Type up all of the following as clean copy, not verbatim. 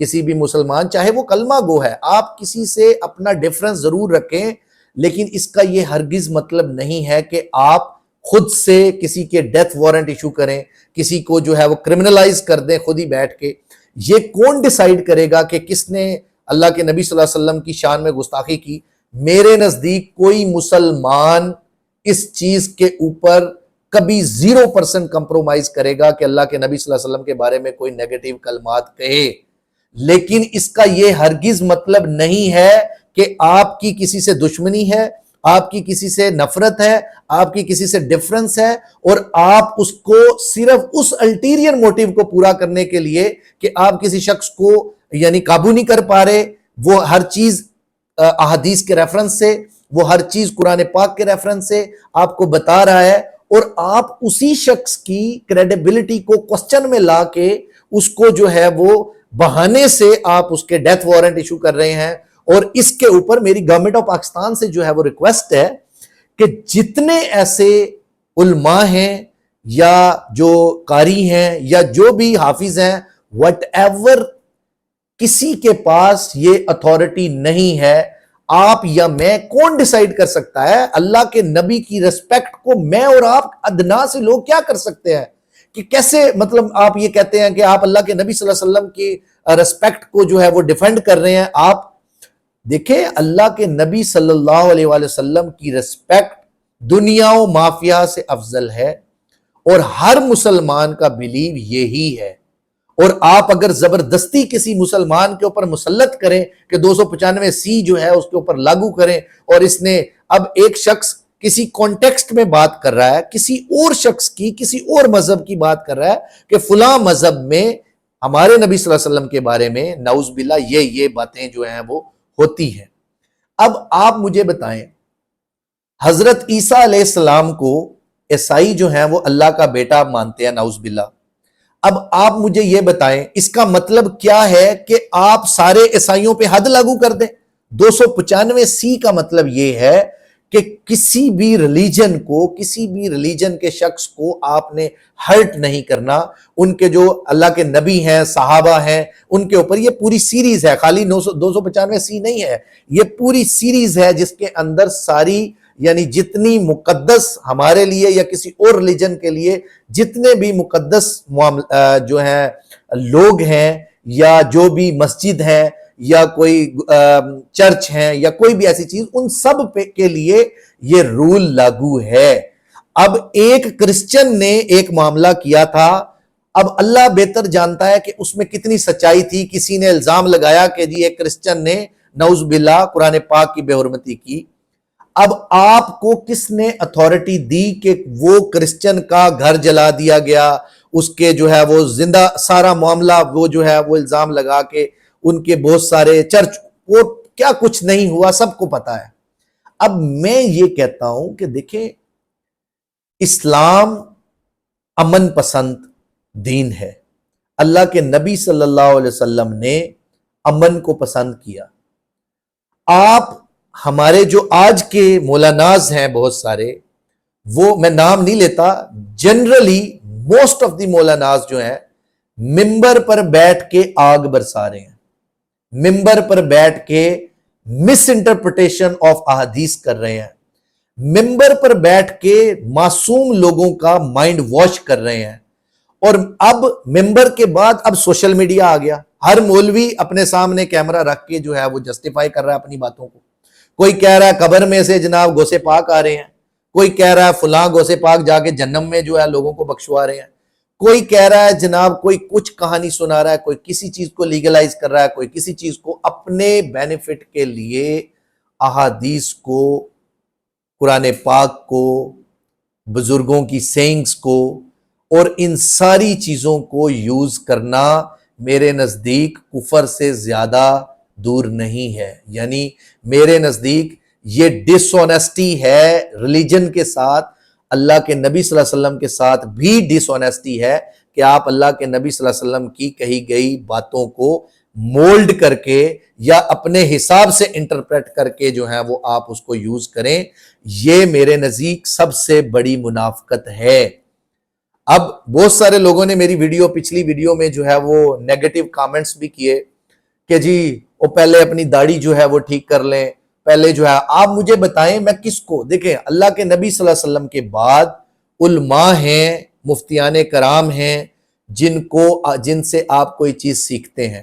کسی بھی مسلمان چاہے وہ کلمہ گو ہے، آپ کسی سے اپنا ڈیفرنس ضرور رکھیں، لیکن اس کا یہ ہرگز مطلب نہیں ہے کہ آپ خود سے کسی کے ڈیتھ وارنٹ ایشو کریں، کسی کو جو ہے وہ کرمنلائز کر دیں خود ہی بیٹھ کے۔ یہ کون ڈیسائیڈ کرے گا کہ کس نے اللہ کے نبی صلی اللہ علیہ وسلم کی شان میں گستاخی کی؟ میرے نزدیک کوئی مسلمان اس چیز کے اوپر کبھی 0% کمپرومائز کرے گا کہ اللہ کے نبی صلی اللہ علیہ وسلم کے بارے میں کوئی نیگیٹو کلمات کہے، لیکن اس کا یہ ہرگز مطلب نہیں ہے کہ آپ کی کسی سے دشمنی ہے، آپ کی کسی سے نفرت ہے، آپ کی کسی سے ڈیفرنس ہے، اور آپ اس کو صرف اس الٹیریئر موٹیو کو پورا کرنے کے لیے کہ آپ کسی شخص کو یعنی قابو نہیں کر پا رہے، وہ ہر چیز احادیث کے ریفرنس سے، وہ ہر چیز قرآن پاک کے ریفرنس سے آپ کو بتا رہا ہے، اور آپ اسی شخص کی کریڈیبلٹی کو کوسچن میں لا کے اس کو جو ہے وہ بہانے سے آپ اس کے ڈیتھ وارنٹ ایشو کر رہے ہیں۔ اور اس کے اوپر میری گورنمنٹ آف پاکستان سے جو ہے وہ ریکویسٹ ہے کہ جتنے ایسے علماء ہیں یا جو قاری ہیں یا جو بھی حافظ ہیں، وٹ ایور، کسی کے پاس یہ اتھارٹی نہیں ہے، آپ یا میں، کون ڈیسائیڈ کر سکتا ہے؟ اللہ کے نبی کی ریسپیکٹ کو میں اور آپ ادنا سے لوگ کیا کر سکتے ہیں کہ کیسے مطلب آپ یہ کہتے ہیں کہ آپ اللہ کے نبی صلی اللہ علیہ وسلم کی ریسپیکٹ کو جو ہے وہ ڈیفینڈ کر رہے ہیں؟ آپ دیکھیں، اللہ کے نبی صلی اللہ علیہ وآلہ وسلم کی ریسپیکٹ دنیا و مافیا سے افضل ہے، اور ہر مسلمان کا بلیو یہی ہے۔ اور آپ اگر زبردستی کسی مسلمان کے اوپر مسلط کریں کہ 295 جو ہے اس کے اوپر لاگو کریں، اور اس نے اب ایک شخص کسی کانٹیکسٹ میں بات کر رہا ہے، کسی اور شخص کی کسی اور مذہب کی بات کر رہا ہے کہ فلاں مذہب میں ہمارے نبی صلی اللہ علیہ وسلم کے بارے میں نعوذ باللہ یہ باتیں جو ہیں وہ ہوتی ہیں۔ اب آپ مجھے بتائیں، حضرت عیسیٰ علیہ السلام کو عیسائی جو ہیں وہ اللہ کا بیٹا مانتے ہیں، نعوذ باللہ۔ اب آپ مجھے یہ بتائیں، اس کا مطلب کیا ہے کہ آپ سارے عیسائیوں پہ حد لاگو کر دیں؟ 295 کا مطلب یہ ہے کہ کسی بھی ریلیجن کو، کسی بھی ریلیجن کے شخص کو آپ نے ہرٹ نہیں کرنا۔ ان کے جو اللہ کے نبی ہیں، صحابہ ہیں، ان کے اوپر یہ پوری سیریز ہے، خالی 295 نہیں ہے، یہ پوری سیریز ہے جس کے اندر ساری یعنی جتنی مقدس ہمارے لیے یا کسی اور ریلیجن کے لیے جتنے بھی مقدس جو ہیں لوگ ہیں، یا جو بھی مسجد ہیں یا کوئی چرچ ہیں یا کوئی بھی ایسی چیز، ان سب کے لیے یہ رول لاگو ہے۔ اب ایک کرسچن نے ایک معاملہ کیا تھا، اب اللہ بہتر جانتا ہے کہ اس میں کتنی سچائی تھی۔ کسی نے الزام لگایا کہ جی ایک کرسچن نے نعوذ باللہ قرآن پاک کی بے حرمتی کی۔ اب آپ کو کس نے اتھارٹی دی کہ وہ کرسچن کا گھر جلا دیا گیا، اس کے جو ہے وہ زندہ سارا معاملہ وہ جو ہے وہ الزام لگا کے ان کے بہت سارے چرچ، وہ کیا کچھ نہیں ہوا، سب کو پتا ہے۔ اب میں یہ کہتا ہوں کہ دیکھیں، اسلام امن پسند دین ہے، اللہ کے نبی صلی اللہ علیہ وسلم نے امن کو پسند کیا۔ آپ ہمارے جو آج کے مولاناز ہیں بہت سارے، وہ میں نام نہیں لیتا، generally most of the Maulana's جو ہیں ممبر پر بیٹھ کے آگ برسا رہے ہیں، ممبر پر بیٹھ کے مس انٹرپریٹیشن آف احادیث کر رہے ہیں، ممبر پر بیٹھ کے معصوم لوگوں کا مائنڈ واش کر رہے ہیں۔ اور اب ممبر کے بعد اب سوشل میڈیا آ گیا، ہر مولوی اپنے سامنے کیمرہ رکھ کے جو ہے وہ جسٹیفائی کر رہا ہے اپنی باتوں کو۔ کوئی کہہ رہا ہے قبر میں سے جناب غوث پاک آ رہے ہیں، کوئی کہہ رہا ہے فلاں غوث پاک جا کے جہنم میں جو ہے لوگوں کو بخشوا رہے ہیں، کوئی کہہ رہا ہے جناب کوئی کچھ کہانی سنا رہا ہے، کوئی کسی چیز کو لیگلائز کر رہا ہے، کوئی کسی چیز کو اپنے بینیفٹ کے لیے احادیث کو، قرآن پاک کو، بزرگوں کی سینگز کو اور ان ساری چیزوں کو یوز کرنا میرے نزدیک کفر سے زیادہ دور نہیں ہے۔ یعنی میرے نزدیک یہ ڈس آنیسٹی ہے ریلیجن کے ساتھ، اللہ کے نبی صلی اللہ علیہ وسلم کے ساتھ بھی ڈس آنیسٹی ہے کہ آپ اللہ کے نبی صلی اللہ علیہ وسلم کی کہی گئی باتوں کو مولڈ کر کے یا اپنے حساب سے انٹرپریٹ کر کے جو ہے وہ آپ اس کو یوز کریں۔ یہ میرے نزدیک سب سے بڑی منافقت ہے۔ اب بہت سارے لوگوں نے میری پچھلی ویڈیو میں جو ہے وہ نیگیٹو کامنٹس بھی کیے، کہ جی وہ پہلے اپنی داڑھی جو ہے وہ ٹھیک کر لیں، پہلے جو ہے آپ مجھے بتائیں میں کس کو، دیکھیں اللہ کے نبی صلی اللہ علیہ وسلم کے بعد علماء ہیں، مفتیان کرام ہیں، جن سے آپ کوئی چیز سیکھتے ہیں،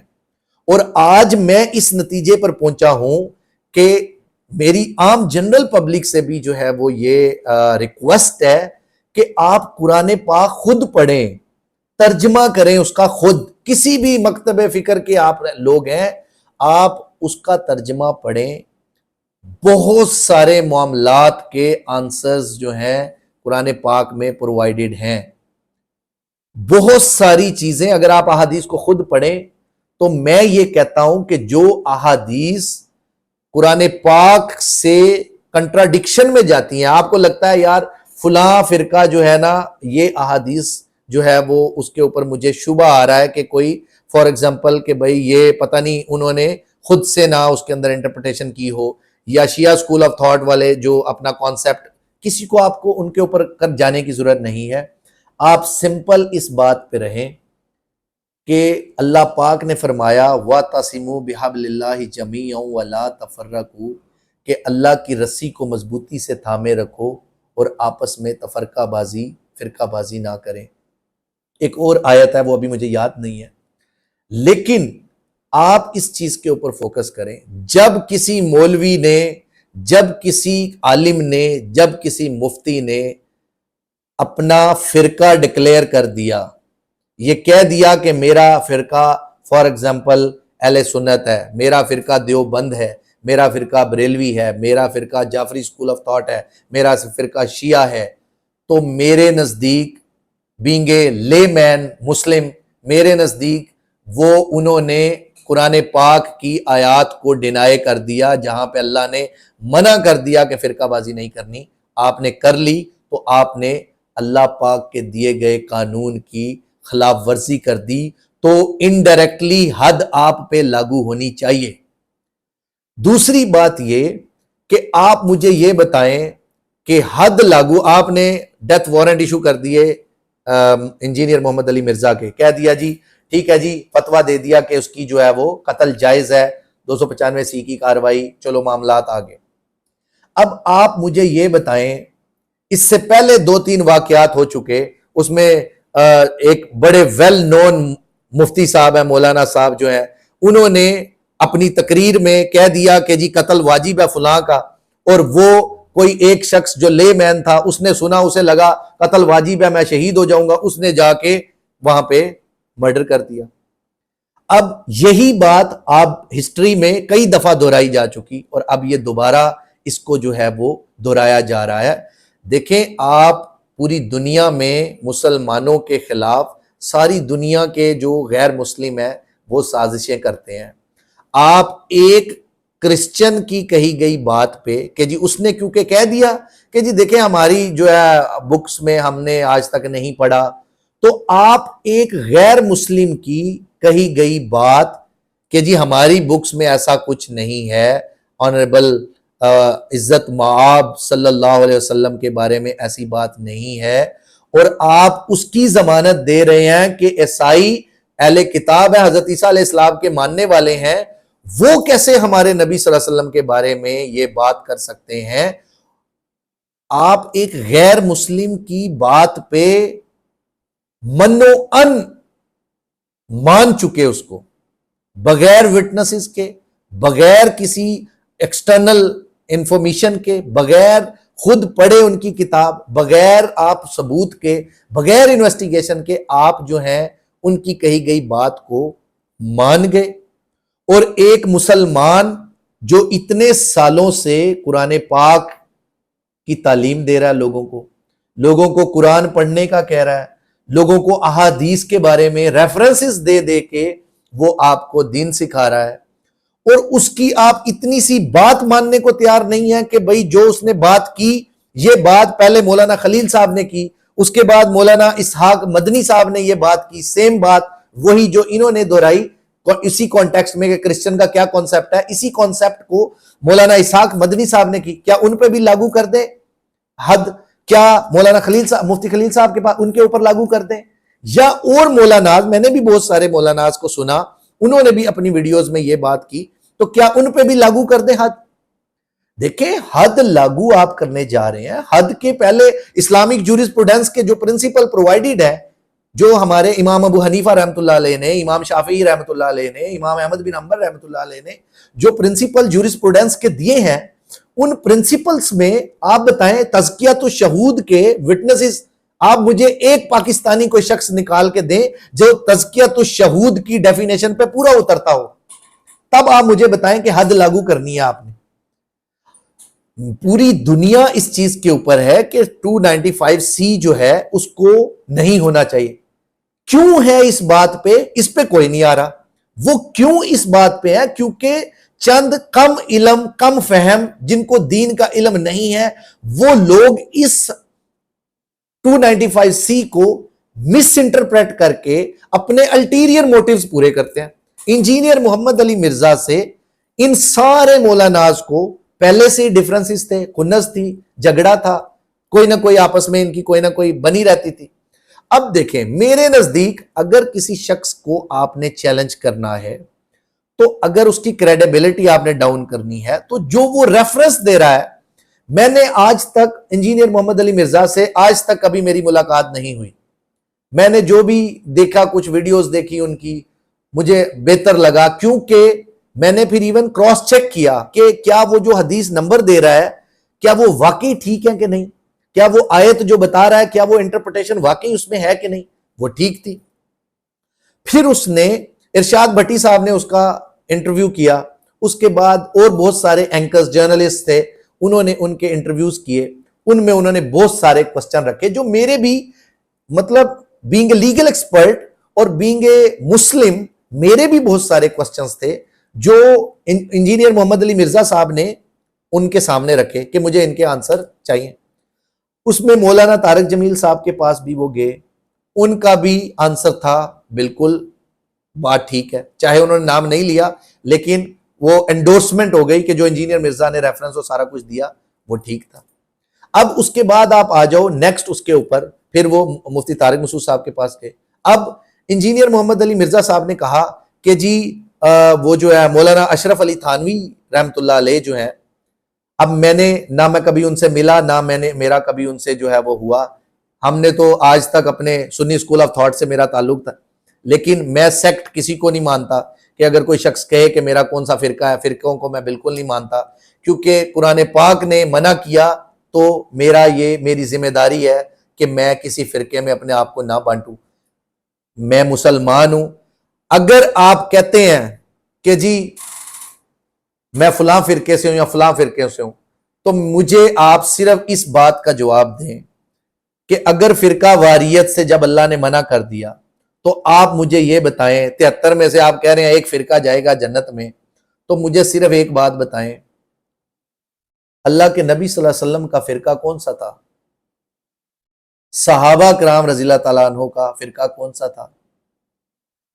اور آج میں اس نتیجے پر پہنچا ہوں کہ میری عام جنرل پبلک سے بھی جو ہے وہ یہ ریکویسٹ ہے کہ آپ قرآن پاک خود پڑھیں، ترجمہ کریں اس کا خود، کسی بھی مکتب فکر کے آپ لوگ ہیں، آپ اس کا ترجمہ پڑھیں، بہت سارے معاملات کے آنسرز جو ہیں قرآن پاک میں پرووائیڈڈ ہیں، بہت ساری چیزیں اگر آپ احادیث کو خود پڑھیں تو میں یہ کہتا ہوں کہ جو احادیث قرآن پاک سے کنٹراڈکشن میں جاتی ہیں، آپ کو لگتا ہے یار فلاں فرقہ جو ہے نا یہ احادیث جو ہے وہ اس کے اوپر مجھے شبہ آ رہا ہے کہ کوئی فار ایگزامپل کہ بھئی یہ پتہ نہیں انہوں نے خود سے نہ اس کے اندر انٹرپریٹیشن کی ہو، یا شیعہ اسکول آف تھاٹ والے جو اپنا کانسیپٹ، کسی کو آپ کو ان کے اوپر کر جانے کی ضرورت نہیں ہے، آپ سمپل اس بات پہ رہیں کہ اللہ پاک نے فرمایا وَاعْتَصِمُوا بِحَبْلِ اللَّهِ جَمِيعًا وَلَا تَفَرَّقُوا، کہ اللہ کی رسی کو مضبوطی سے تھامے رکھو اور آپس میں فرقہ بازی نہ کریں۔ ایک اور آیت ہے وہ ابھی مجھے یاد نہیں ہے، لیکن آپ اس چیز کے اوپر فوکس کریں، جب کسی مولوی نے، جب کسی عالم نے، جب کسی مفتی نے اپنا فرقہ ڈکلیئر کر دیا، یہ کہہ دیا کہ میرا فرقہ فار ایگزامپل اہل سنت ہے، میرا فرقہ دیوبند ہے، میرا فرقہ بریلوی ہے، میرا فرقہ جعفری اسکول آف تھاٹ ہے، میرا فرقہ شیعہ ہے، تو میرے نزدیک بینگ اے لے مین مسلم، میرے نزدیک وہ انہوں نے قرآن پاک کی آیات کو ڈینائی کر دیا، جہاں پہ اللہ نے منع کر دیا کہ فرقہ بازی نہیں کرنی، آپ نے کر لی تو آپ نے اللہ پاک کے دیے گئے قانون کی خلاف ورزی کر دی، تو انڈائریکٹلی حد آپ پہ لاگو ہونی چاہیے۔ دوسری بات یہ کہ آپ مجھے یہ بتائیں کہ حد لاگو، آپ نے ڈیتھ وارنٹ ایشو کر دیے انجینئر محمد علی مرزا کے، کہہ دیا جی ٹھیک ہے جی، فتویٰ دے دیا کہ اس کی جو ہے وہ قتل جائز ہے، 295 کی کاروائی، چلو معاملات آگے۔ اب آپ مجھے یہ بتائیں، اس سے پہلے 2-3 واقعات ہو چکے، اس میں ایک بڑے ویل نون مفتی صاحب ہیں، مولانا صاحب جو ہیں، انہوں نے اپنی تقریر میں کہہ دیا کہ جی قتل واجب ہے فلاں کا، اور وہ کوئی ایک شخص جو لے مین تھا اس نے سنا، اسے لگا قتل واجب ہے میں شہید ہو جاؤں گا، اس نے جا کے وہاں پہ مرڈر کر دیا۔ اب یہی بات آپ ہسٹری میں کئی دفعہ دہرائی جا چکی، اور اب یہ دوبارہ اس کو جو ہے وہ دہرایا جا رہا ہے۔ دیکھیں آپ پوری دنیا میں مسلمانوں کے خلاف ساری دنیا کے جو غیر مسلم ہیں وہ سازشیں کرتے ہیں۔ آپ ایک کرسچن کی کہی گئی بات پہ کہ جی اس نے کیونکہ کہہ دیا کہ جی دیکھیں ہماری جو ہے بکس میں ہم نے آج تک نہیں پڑھا، تو آپ ایک غیر مسلم کی کہی گئی بات کہ جی ہماری بکس میں ایسا کچھ نہیں ہے، آنریبل عزت مآب صلی اللہ علیہ وسلم کے بارے میں ایسی بات نہیں ہے، اور آپ اس کی ضمانت دے رہے ہیں کہ عیسائی اہل کتاب ہے، حضرت عیسیٰ علیہ السلام کے ماننے والے ہیں، وہ کیسے ہمارے نبی صلی اللہ علیہ وسلم کے بارے میں یہ بات کر سکتے ہیں؟ آپ ایک غیر مسلم کی بات پہ منو ان مان چکے، اس کو بغیر وٹنسز کے، بغیر کسی ایکسٹرنل انفارمیشن کے، بغیر خود پڑھے ان کی کتاب، بغیر آپ ثبوت کے، بغیر انویسٹیگیشن کے، آپ جو ہیں ان کی کہی گئی بات کو مان گئے۔ اور ایک مسلمان جو اتنے سالوں سے قرآن پاک کی تعلیم دے رہا ہے لوگوں کو قرآن پڑھنے کا کہہ رہا ہے، لوگوں کو احادیث کے بارے میں ریفرنسز دے دے کے وہ آپ کو دین سکھا رہا ہے، اور اس کی آپ اتنی سی بات ماننے کو تیار نہیں ہے کہ بھئی جو اس نے بات کی، یہ بات پہلے مولانا خلیل صاحب نے کی، اس کے بعد مولانا اسحاق مدنی صاحب نے یہ بات کی، سیم بات وہی جو انہوں نے دہرائی اسی کانٹیکسٹ میں کہ کرسچن کا کیا کانسیپٹ ہے، اسی کانسیپٹ کو مولانا اسحاق مدنی صاحب نے کی، کیا ان پہ بھی لاگو کر دیں حد؟ کیا مولانا خلیل صاحب، مفتی خلیل صاحب کے پاس ان کے اوپر لاگو کر دیں؟ یا اور مولاناز، میں نے بھی بہت سارے مولاناز کو سنا، انہوں نے بھی اپنی ویڈیوز میں یہ بات کی، تو کیا ان پہ بھی لاگو کر دیں حد؟ دیکھیں حد لاگو آپ کرنے جا رہے ہیں، حد کے پہلے اسلامک جورسپروڈنس کے جو پرنسپل پرووائڈڈ ہے، جو ہمارے امام ابو حنیفہ رحمۃ اللہ علیہ نے، امام شافعی رحمۃ اللہ علیہ نے، امام احمد بن حنبل رحمۃ اللہ علیہ نے جو پرنسپل جورسپروڈنس کے دیے ہیں، ان پرنسپلز میں آپ بتائیں تزکیۃ الشہود کے وٹنسز، آپ مجھے ایک پاکستانی کوئی شخص نکال کے دیں جو تزکیۃ الشہود کی ڈیفینیشن پہ پورا اترتا ہو، تب آپ مجھے بتائیں کہ حد لاگو کرنی ہے آپ نے۔ پوری دنیا اس چیز کے اوپر ہے کہ 295C جو ہے اس کو نہیں ہونا چاہیے۔ کیوں ہے اس بات پہ؟ اس پہ کوئی نہیں آ رہا۔ وہ کیوں اس بات پہ ہے؟ کیونکہ چند کم علم، کم فہم، جن کو دین کا علم نہیں ہے، وہ لوگ اس 295C کو مس انٹرپریٹ کر کے اپنے الٹیریئر موٹیوز پورے کرتے ہیں۔ انجینئر محمد علی مرزا سے ان سارے مولاناز کو پہلے سے ہی ڈیفرنسز تھے، خنس تھی، جھگڑا تھا، کوئی نہ کوئی آپس میں ان کی کوئی نہ کوئی بنی رہتی تھی۔ اب دیکھیں میرے نزدیک اگر کسی شخص کو آپ نے چیلنج کرنا ہے تو اگر اس کی کریڈیبلٹی آپ نے ڈاؤن کرنی ہے تو جو وہ ریفرنس دے رہا ہے، میں نے آج تک انجینئر محمد علی مرزا سے آج تک کبھی میری ملاقات نہیں ہوئی، میں نے جو بھی دیکھا، کچھ ویڈیوز دیکھی ان کی، مجھے بہتر لگا، کیونکہ میں نے پھر ایون کراس چیک کیا کہ کیا وہ جو حدیث نمبر دے رہا ہے کیا وہ واقعی ٹھیک ہے کہ نہیں، کیا وہ آیت جو بتا رہا ہے کیا وہ انٹرپریٹیشن واقعی اس میں ہے کہ نہیں، وہ ٹھیک تھی۔ پھر اس نے ارشاد بھٹی صاحب نے اس کا انٹرویو کیا، اس کے بعد اور بہت سارے اینکرز، جرنلسٹ تھے، انہوں نے ان کے انٹرویوز کیے، ان میں انہوں نے بہت سارے کوسچن رکھے جو میرے بھی مطلب بینگ اے لیگل ایکسپرٹ اور بینگ اے مسلم میرے بھی بہت سارے کوسچنز تھے جو انجینئر محمد علی مرزا صاحب نے ان کے سامنے رکھے کہ مجھے ان کے آنسر چاہیے۔ اس میں مولانا طارق جمیل صاحب کے پاس بھی وہ گئے، ان کا بھی آنسر تھا بالکل بات ٹھیک ہے، چاہے انہوں نے نام نہیں لیا لیکن وہ انڈورسمنٹ ہو گئی کہ جو انجینئر مرزا نے ریفرنس اور سارا کچھ دیا وہ ٹھیک تھا۔ اب اس کے بعد آپ آ جاؤ نیکسٹ اس کے اوپر، پھر وہ مفتی طارق مسعود صاحب کے پاس گئے۔ اب انجینئر محمد علی مرزا صاحب نے کہا کہ جی وہ جو ہے مولانا اشرف علی تھانوی رحمۃ اللہ علیہ جو ہیں، اب میں نے نہ میں کبھی ان سے ملا، نہ میرا کبھی ان سے جو ہے وہ ہوا، ہم نے تو آج تک اپنے سنی اسکول آف تھاٹ سے میرا تعلق تھا، لیکن میں سیکٹ کسی کو نہیں مانتا کہ اگر کوئی شخص کہے کہ میرا کون سا فرقہ ہے، فرقوں کو میں بالکل نہیں مانتا، کیونکہ قرآن پاک نے منع کیا تو میری ذمہ داری ہے کہ میں کسی فرقے میں اپنے آپ کو نہ بانٹوں۔ میں مسلمان ہوں، اگر آپ کہتے ہیں کہ جی میں فلاں فرقے سے ہوں یا فلاں فرقے سے ہوں تو مجھے آپ صرف اس بات کا جواب دیں کہ اگر فرقہ واریت سے جب اللہ نے منع کر دیا تو آپ مجھے یہ بتائیں 73 میں سے آپ کہہ رہے ہیں ایک فرقہ جائے گا جنت میں، تو مجھے صرف ایک بات بتائیں، اللہ کے نبی صلی اللہ علیہ وسلم کا فرقہ کون سا تھا؟ صحابہ کرام رضی اللہ تعالیٰ عنہ کا فرقہ کون سا تھا؟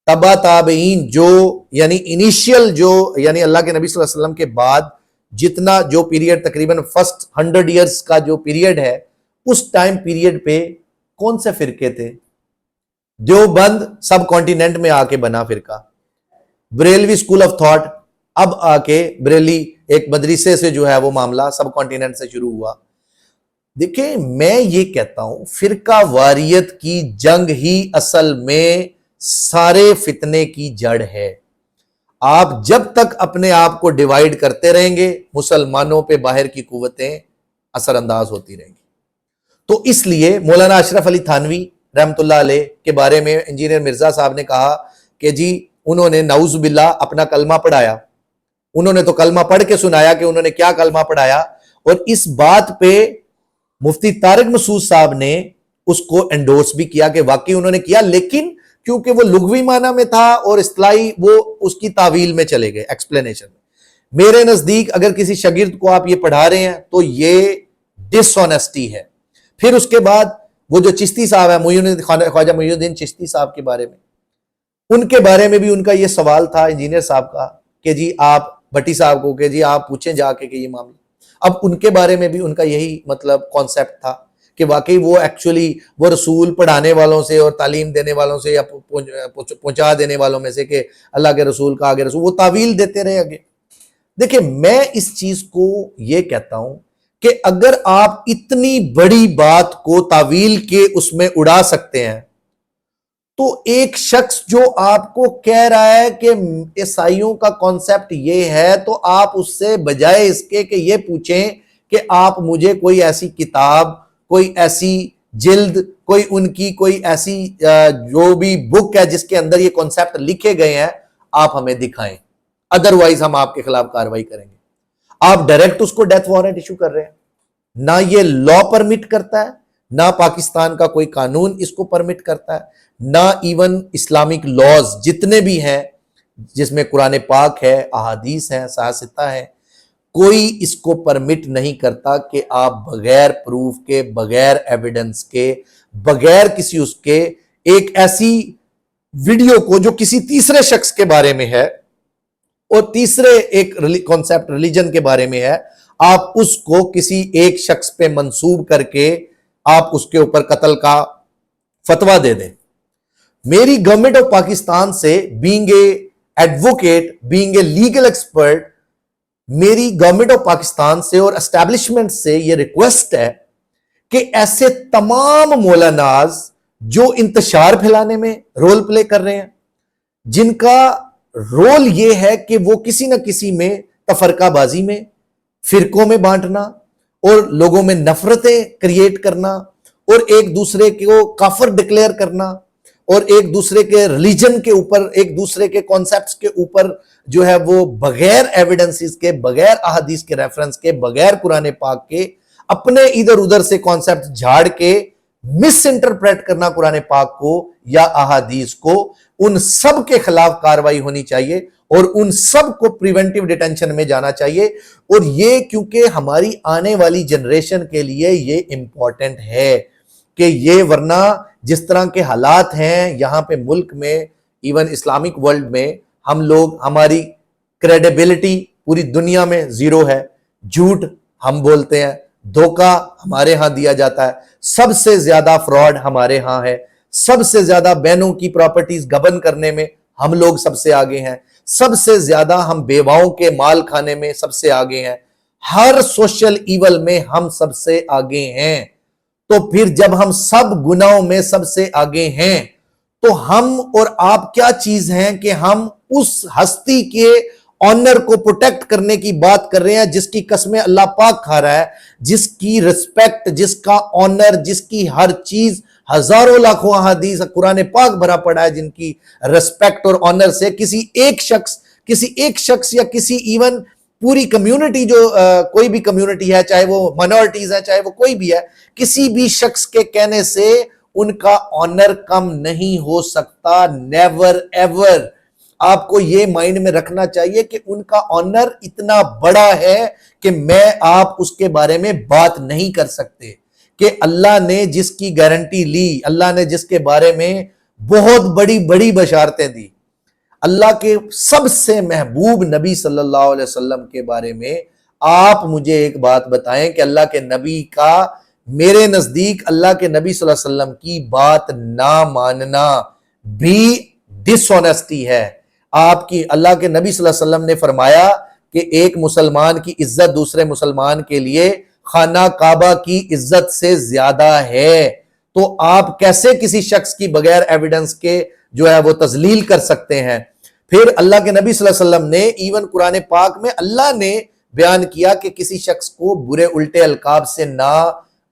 تبا تابعین جو یعنی انیشیل جو یعنی اللہ کے نبی صلی اللہ علیہ وسلم کے بعد جتنا جو پیریڈ تقریباً فرسٹ 100 ایئرز کا جو پیریڈ ہے، اس ٹائم پیریڈ پہ کون سے فرقے تھے؟ دیوبند سب کانٹیننٹ میں آ کے بنا فرقہ، بریلوی اسکول آف تھاٹ اب آ کے بریلی ایک مدرسے سے جو ہے وہ معاملہ سب کانٹیننٹ سے شروع ہوا۔ دیکھیں میں یہ کہتا ہوں فرقہ واریت کی جنگ ہی اصل میں سارے فتنے کی جڑ ہے۔ آپ جب تک اپنے آپ کو ڈیوائیڈ کرتے رہیں گے مسلمانوں پہ باہر کی قوتیں اثر انداز ہوتی رہیں گی۔ تو اس لیے مولانا اشرف علی تھانوی رحمۃ اللہ علیہ کے بارے میں انجینئر مرزا صاحب نے کہا کہ جی انہوں نے نعوذ باللہ اپنا کلمہ پڑھایا، انہوں نے تو کلمہ پڑھ کے سنایا کہ انہوں نے کیا کلمہ پڑھایا، اور اس بات پہ مفتی طارق مسعود صاحب نے اس کو انڈورس بھی کیا کہ واقعی انہوں نے کیا، لیکن کیونکہ وہ لغوی معنی میں تھا اور اصطلاحی وہ اس کی تعویل میں چلے گئے، ایکسپلینیشن میں۔ میرے نزدیک اگر کسی شاگرد کو آپ یہ پڑھا رہے ہیں تو یہ ڈس آنیسٹی ہے۔ پھر اس کے بعد وہ جو چشتی صاحب ہے خواجہ معین الدین چشتی صاحب کے بارے میں، ان کے بارے میں بھی ان کا یہ سوال تھا انجینئر صاحب کا کہ جی آپ بھٹی صاحب کو کہ جی آپ پوچھیں جا کے کہ یہ معاملہ، اب ان کے بارے میں بھی ان کا یہی مطلب کانسیپٹ تھا کہ واقعی وہ ایکچولی وہ رسول پڑھانے والوں سے اور تعلیم دینے والوں سے یا پہنچا دینے والوں میں سے کہ اللہ کے رسول کا آگے رسول، وہ تعویل دیتے رہے آگے۔ دیکھیں میں اس چیز کو یہ کہتا ہوں کہ اگر آپ اتنی بڑی بات کو تعویل کے اس میں اڑا سکتے ہیں تو ایک شخص جو آپ کو کہہ رہا ہے کہ عیسائیوں کا کانسیپٹ یہ ہے، تو آپ اس سے بجائے اس کے کہ یہ پوچھیں کہ آپ مجھے کوئی ایسی کتاب، کوئی ایسی جلد، کوئی ان کی کوئی ایسی جو بھی بک ہے جس کے اندر یہ کانسیپٹ لکھے گئے ہیں، آپ ہمیں دکھائیں، ادروائز ہم آپ کے خلاف کارروائی کریں گے۔ آپ ڈائریکٹ اس کو ڈیتھ وارنٹ ایشو کر رہے ہیں، نہ یہ لا پرمٹ کرتا ہے، نہ پاکستان کا کوئی قانون اس کو پرمٹ کرتا ہے، نہ ایون اسلامک لاز جتنے بھی ہیں جس میں قرآن پاک ہے، احادیث ہیں، صحاح ہیں، کوئی اس کو پرمٹ نہیں کرتا کہ آپ بغیر پروف کے، بغیر ایویڈنس کے، بغیر کسی اس کے ایک ایسی ویڈیو کو جو کسی تیسرے شخص کے بارے میں ہے اور تیسرے ایک کانسیپٹ ریلیجن کے بارے میں ہے، آپ اس کو کسی ایک شخص پہ منسوب کر کے آپ اس کے اوپر قتل کا فتویٰ دے دیں۔ میری گورنمنٹ آف پاکستان سے being a advocate, being a legal expert, میری گورنمنٹ آف پاکستان سے اور اسٹیبلشمنٹ سے یہ ریکویسٹ ہے کہ ایسے تمام مولاناز جو انتشار پھیلانے میں رول پلے کر رہے ہیں، جن کا رول یہ ہے کہ وہ کسی نہ کسی میں تفرقہ بازی میں، فرقوں میں بانٹنا اور لوگوں میں نفرتیں کریٹ کرنا اور ایک دوسرے کو کافر ڈکلیئر کرنا اور ایک دوسرے کے ریلیجن کے اوپر، ایک دوسرے کے کانسیپٹس کے اوپر جو ہے وہ بغیر ایویڈنسز کے، بغیر احادیث کے ریفرنس کے، بغیر قرآن پاک کے اپنے ادھر ادھر سے کانسیپٹ جھاڑ کے مس انٹرپریٹ کرنا قرآن پاک کو یا احادیث کو، ان سب کے خلاف کاروائی ہونی چاہیے اور ان سب کو پریونٹیو ڈیٹینشن میں جانا چاہیے۔ اور یہ کیونکہ ہماری آنے والی جنریشن کے لیے یہ امپورٹنٹ ہے کہ یہ ورنہ جس طرح کے حالات ہیں یہاں پہ ملک میں، ایون اسلامک ورلڈ میں، ہم لوگ، ہماری کریڈیبلٹی پوری دنیا میں زیرو ہے، جھوٹ ہم بولتے ہیں، دھوکہ ہمارے ہاں دیا جاتا ہے، سب سے زیادہ فراڈ ہمارے ہاں ہے، سب سے زیادہ بہنوں کی پراپرٹیز گبن کرنے میں ہم لوگ سب سے آگے ہیں، سب سے زیادہ ہم بیواؤں کے مال کھانے میں سب سے آگے ہیں، ہر سوشل ایول میں ہم سب سے آگے ہیں۔ تو پھر جب ہم سب گناہوں میں سب سے آگے ہیں تو ہم اور آپ کیا چیز ہیں کہ ہم اس ہستی کے آنر کو پروٹیکٹ کرنے کی بات کر رہے ہیں جس کی قسمیں اللہ پاک کھا رہا ہے، جس کی رسپیکٹ، جس کا آنر، جس کی ہر چیز، ہزاروں لاکھوں احادیث قرآن پاک بھرا پڑا ہے جن کی رسپیکٹ اور آنر سے کسی ایک شخص یا کسی ایون پوری کمیونٹی، جو کوئی بھی کمیونٹی ہے، چاہے وہ مائنورٹیز ہے، چاہے وہ کوئی بھی ہے، کسی بھی شخص کے کہنے سے ان کا آنر کم نہیں ہو سکتا، نیور ایور۔ آپ کو یہ مائنڈ میں رکھنا چاہیے کہ ان کا آنر اتنا بڑا ہے کہ آپ اس کے بارے میں بات نہیں کر سکتے، کہ اللہ نے جس کی گارنٹی لی، اللہ نے جس کے بارے میں بہت بڑی بڑی بشارتیں دی، اللہ کے سب سے محبوب نبی صلی اللہ علیہ وسلم کے بارے میں آپ مجھے ایک بات بتائیں کہ اللہ کے نبی کا، میرے نزدیک اللہ کے نبی صلی اللہ علیہ وسلم کی بات نہ ماننا بھی ڈس آنیسٹی ہے۔ آپ کی، اللہ کے نبی صلی اللہ علیہ وسلم نے فرمایا کہ ایک مسلمان کی عزت دوسرے مسلمان کے لیے خانہ کعبہ کی عزت سے زیادہ ہے، تو آپ کیسے کسی شخص کی بغیر ایویڈنس کے جو ہے وہ تذلیل کر سکتے ہیں؟ پھر اللہ کے نبی صلی اللہ علیہ وسلم نے ایون قرآن پاک میں اللہ نے بیان کیا کہ کسی شخص کو برے الٹے القاب سے نہ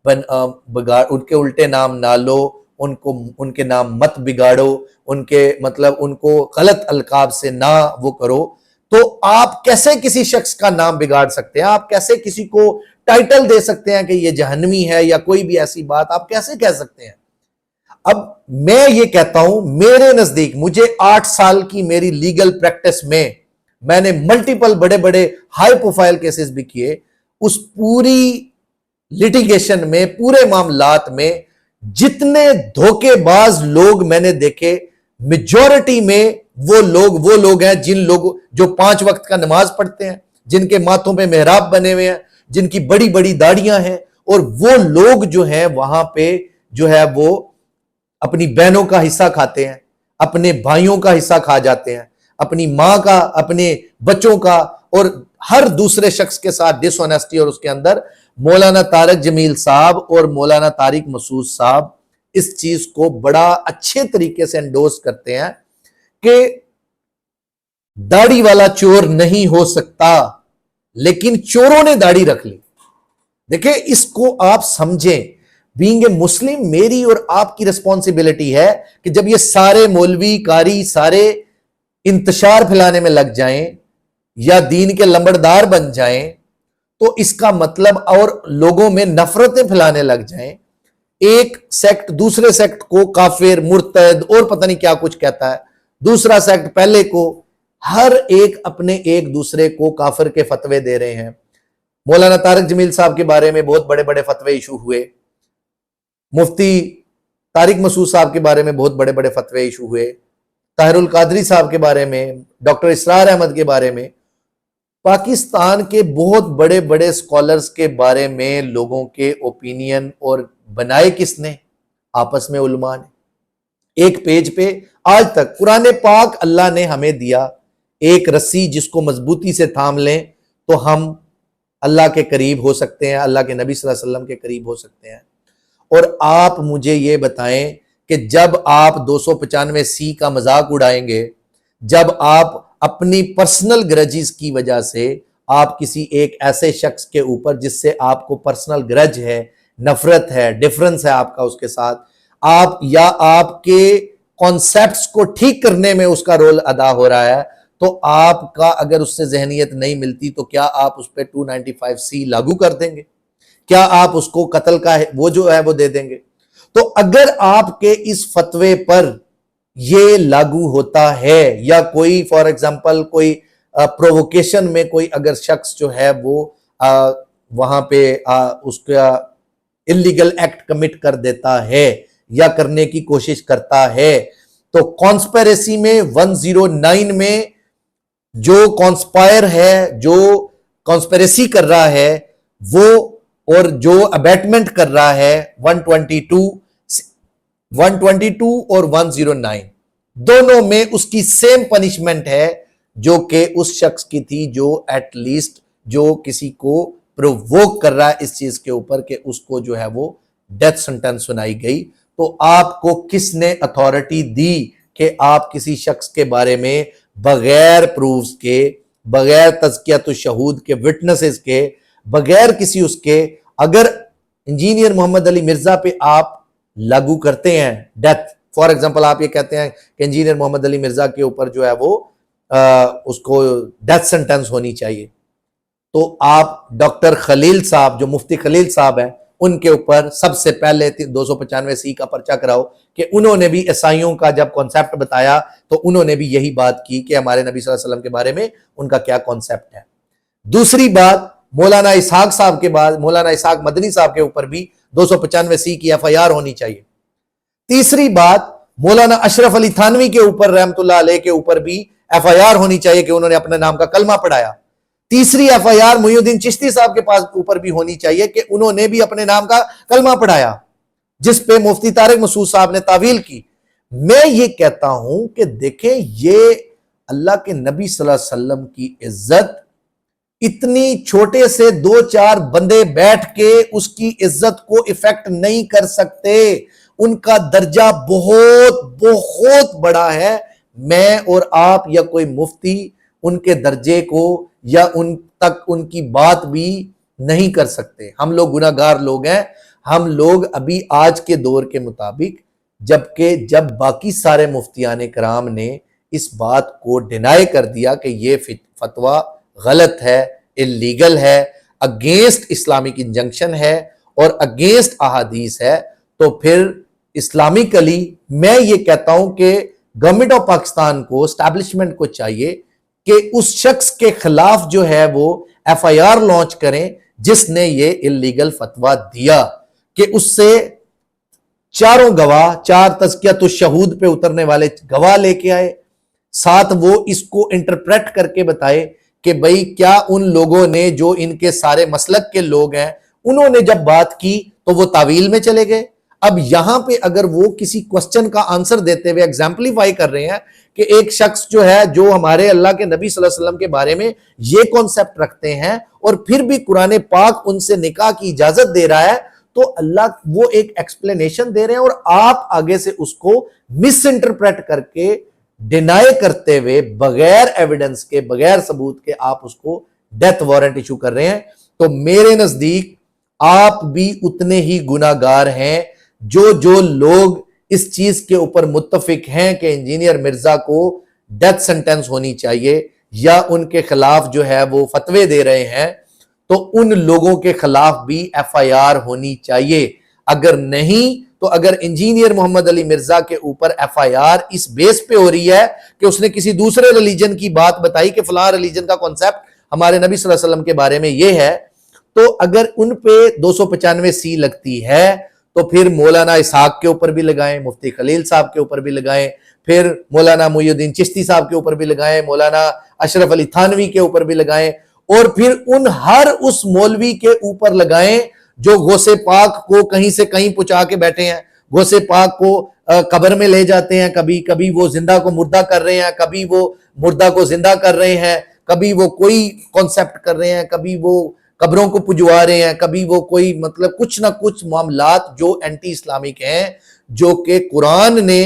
ان کے الٹے نام نہ لو، ان کے نام مت بگاڑو، ان کے مطلب ان کو غلط القاب سے نہ وہ کرو۔ تو آپ کیسے کسی شخص کا نام بگاڑ سکتے ہیں؟ آپ کیسے کسی کو ٹائٹل دے سکتے ہیں کہ یہ جہنمی ہے یا کوئی بھی ایسی بات آپ کیسے کہہ سکتے ہیں؟ اب میں یہ کہتا ہوں، میرے نزدیک، مجھے 8 سال کی میری لیگل پریکٹس میں نے ملٹیپل بڑے بڑے ہائی پروفائل کیسز بھی کیے، اس پوری لیٹیگیشن میں، پورے معاملات میں جتنے دھوکے باز لوگ میں نے دیکھے، میجورٹی میں وہ لوگ ہیں جو 5 وقت کا نماز پڑھتے ہیں، جن کے ماتھوں پہ محراب بنے ہوئے ہیں، جن کی بڑی بڑی داڑیاں ہیں، اور وہ لوگ جو ہیں وہاں پہ جو ہے وہ اپنی بہنوں کا حصہ کھاتے ہیں، اپنے بھائیوں کا حصہ کھا جاتے ہیں، اپنی ماں کا، اپنے بچوں کا، اور ہر دوسرے شخص کے ساتھ ڈس آنیسٹی۔ اور اس کے اندر مولانا طارق جمیل صاحب اور مولانا طارق مسعود صاحب اس چیز کو بڑا اچھے طریقے سے انڈورس کرتے ہیں کہ داڑھی والا چور نہیں ہو سکتا، لیکن چوروں نے داڑھی رکھ لی۔ دیکھیں اس کو آپ سمجھیں، بینگ اے مسلم میری اور آپ کی ریسپانسبلٹی ہے کہ جب یہ سارے مولوی قاری سارے انتشار پھیلانے میں لگ جائیں یا دین کے لمبڑدار بن جائیں تو اس کا مطلب اور لوگوں میں نفرتیں پھیلانے لگ جائیں، ایک سیکٹ دوسرے سیکٹ کو کافر، مرتد اور پتہ نہیں کیا کچھ کہتا ہے، دوسرا سیکٹ پہلے کو، ہر ایک اپنے ایک دوسرے کو کافر کے فتوے دے رہے ہیں۔ مولانا طارق جمیل صاحب کے بارے میں بہت بڑے بڑے فتوے ایشو ہوئے، مفتی طارق مسعود صاحب کے بارے میں بہت بڑے بڑے فتوے ایشو ہوئے، طاہر القادری صاحب کے بارے میں، ڈاکٹر اسرار احمد کے بارے میں، پاکستان کے بہت بڑے بڑے سکولرز کے بارے میں لوگوں کے اوپینین اور بنائے کس نے؟ آپس میں علماء نے۔ ایک پیج پہ آج تک قرآن پاک اللہ نے ہمیں دیا ایک رسی جس کو مضبوطی سے تھام لیں تو ہم اللہ کے قریب ہو سکتے ہیں، اللہ کے نبی صلی اللہ علیہ وسلم کے قریب ہو سکتے ہیں۔ اور آپ مجھے یہ بتائیں کہ جب آپ 295 کا مذاق اڑائیں گے، جب آپ اپنی پرسنل گرجز کی وجہ سے آپ کسی ایک ایسے شخص کے اوپر جس سے آپ کو پرسنل گرج ہے، نفرت ہے، ڈیفرنس ہے آپ کا اس کے ساتھ، آپ یا آپ کے کانسیپٹس کو ٹھیک کرنے میں اس کا رول ادا ہو رہا ہے، تو آپ کا اگر اس سے ذہنیت نہیں ملتی تو کیا آپ اس پہ 295 لاگو کر دیں گے؟ کیا آپ اس کو قتل کا وہ جو ہے وہ دے دیں گے؟ تو اگر آپ کے اس فتوے پر یہ لاگو ہوتا ہے یا کوئی فار ایگزامپل کوئی پرووکیشن میں کوئی اگر شخص جو ہے وہ وہاں پہ اس کا اللیگل ایکٹ کمٹ کر دیتا ہے یا کرنے کی کوشش کرتا ہے تو کانسپیریسی میں 109 میں جو کانسپائر ہے، جو کانسپیریسی کر رہا ہے وہ، اور جو ابیٹمنٹ کر رہا ہے 122 اور 109 دونوں میں اس کی سیم پنشمنٹ ہے جو کہ اس شخص کی تھی جو ایٹ لیسٹ جو کسی کو پروووک کر رہا ہے اس چیز کے اوپر کہ اس کو جو ہے وہ ڈیتھ سنٹینس سنائی گئی۔ تو آپ کو کس نے اتھارٹی دی کہ آپ کسی شخص کے بارے میں بغیر پروفز کے، بغیر تزکیۃ الشہود کے، وٹنسز کے، بغیر کسی اس کے، اگر انجینئر محمد علی مرزا پہ آپ لاگو کرتے ہیں ڈیتھ، فار ایگزامپل آپ یہ کہتے ہیں کہ انجینئر محمد علی مرزا کے اوپر جو ہے وہ اس کو ڈیتھ سنٹینس ہونی چاہیے، تو آپ ڈاکٹر خلیل صاحب جو مفتی خلیل صاحب ہیں ان کے اوپر سب سے پہلے 295 کا پرچہ کراؤ کہ انہوں نے بھی عیسائیوں کا جب کانسیپٹ بتایا تو انہوں نے بھی یہی بات کی کہ ہمارے نبی صلی اللہ علیہ وسلم کے بارے میں ان کا کیا کانسیپٹ ہے۔ دوسری بات، مولانا اسحاق صاحب کے بعد مولانا اسحاق مدنی صاحب کے اوپر بھی 295 کی ایف آئی آر ہونی چاہیے۔ تیسری بات، مولانا اشرف علی تھانوی کے اوپر رحمت اللہ علیہ کے اوپر بھی ایف آئی آر ہونی چاہیے کہ انہوں نے اپنے نام کا کلمہ پڑھایا۔ تیسری ایف آئی آر محی الدین چشتی صاحب کے پاس اوپر بھی ہونی چاہیے کہ انہوں نے بھی اپنے نام کا کلمہ پڑھایا، جس پہ مفتی طارق مسعود صاحب نے تعویل کی۔ میں یہ کہتا ہوں کہ دیکھیں یہ اللہ کے نبی صلی اللہ علیہ وسلم کی عزت اتنی چھوٹے سے 2-4 بندے بیٹھ کے اس کی عزت کو افیکٹ نہیں کر سکتے، ان کا درجہ بہت بہت بڑا ہے۔ میں اور آپ یا کوئی مفتی ان کے درجے کو یا ان تک ان کی بات بھی نہیں کر سکتے۔ ہم لوگ گناہ گار لوگ ہیں، ہم لوگ ابھی آج کے دور کے مطابق، جبکہ جب باقی سارے مفتیان کرام نے اس بات کو ڈینائی کر دیا کہ یہ فتویٰ غلط ہے، اللیگل ہے، اگینسٹ اسلامک انجنکشن ہے اور اگینسٹ احادیث ہے، تو پھر اسلامکلی میں یہ کہتا ہوں کہ گورنمنٹ آف پاکستان کو، اسٹیبلشمنٹ کو چاہیے کہ اس شخص کے خلاف جو ہے وہ ایف آئی آر لانچ کریں جس نے یہ اللیگل فتویٰ دیا، کہ اس سے چاروں گواہ، 4 تزکیۃ الشہود پہ اترنے والے گواہ لے کے آئے، ساتھ وہ اس کو انٹرپریٹ کر کے بتائے کہ بھئی کیا ان لوگوں نے جو ان کے سارے مسلک کے لوگ ہیں انہوں نے جب بات کی تو وہ تعویل میں چلے گئے. اب یہاں پہ اگر وہ کسی کوسچن کا آنسر دیتے ہوئے ایگزامپلیفائی کر رہے ہیں کہ ایک شخص جو ہے جو ہمارے اللہ کے نبی صلی اللہ علیہ وسلم کے بارے میں یہ کانسیپٹ رکھتے ہیں اور پھر بھی قرآن پاک ان سے نکاح کی اجازت دے رہا ہے, تو اللہ وہ ایک ایکسپلینیشن دے رہے ہیں اور آپ آگے سے اس کو مس انٹرپریٹ کر کے ڈینائی کرتے ہوئے بغیر ایویڈنس کے, بغیر ثبوت کے آپ اس کو ڈیتھ وارنٹ ایشو کر رہے ہیں. تو میرے نزدیک آپ بھی اتنے ہی گناہگار ہیں جو لوگ اس چیز کے اوپر متفق ہیں کہ انجینئر مرزا کو ڈیتھ سنٹینس ہونی چاہیے یا ان کے خلاف جو ہے وہ فتوے دے رہے ہیں, تو ان لوگوں کے خلاف بھی ایف آئی آر ہونی چاہیے. اگر نہیں تو اگر انجینئر محمد علی مرزا کے اوپر ایف آئی آر اس بیس پہ ہو رہی ہے کہ اس نے کسی دوسرے ریلیجن کی بات بتائی کہ فلاں ریلیجن کا کانسیپٹ ہمارے نبی صلی اللہ علیہ وسلم کے بارے میں یہ ہے, تو اگر ان پہ 295 لگتی ہے تو پھر مولانا اسحاق کے اوپر بھی لگائیں, مفتی خلیل صاحب کے اوپر بھی لگائیں, پھر مولانا محی الدین چشتی صاحب کے اوپر بھی لگائیں, مولانا اشرف علی تھانوی کے اوپر بھی لگائیں, اور پھر ان ہر اس مولوی کے اوپر لگائیں جو غوث پاک کو کہیں سے کہیں پہنچا کے بیٹھے ہیں, غوث پاک کو قبر میں لے جاتے ہیں, کبھی وہ زندہ کو مردہ کر رہے ہیں, کبھی وہ مردہ کو زندہ کر رہے ہیں, کبھی وہ کوئی کانسیپٹ کر رہے ہیں, کبھی وہ قبروں کو پجوا رہے ہیں, کبھی وہ کوئی مطلب کچھ نہ کچھ معاملات جو اینٹی اسلامک ہیں, جو کہ قرآن نے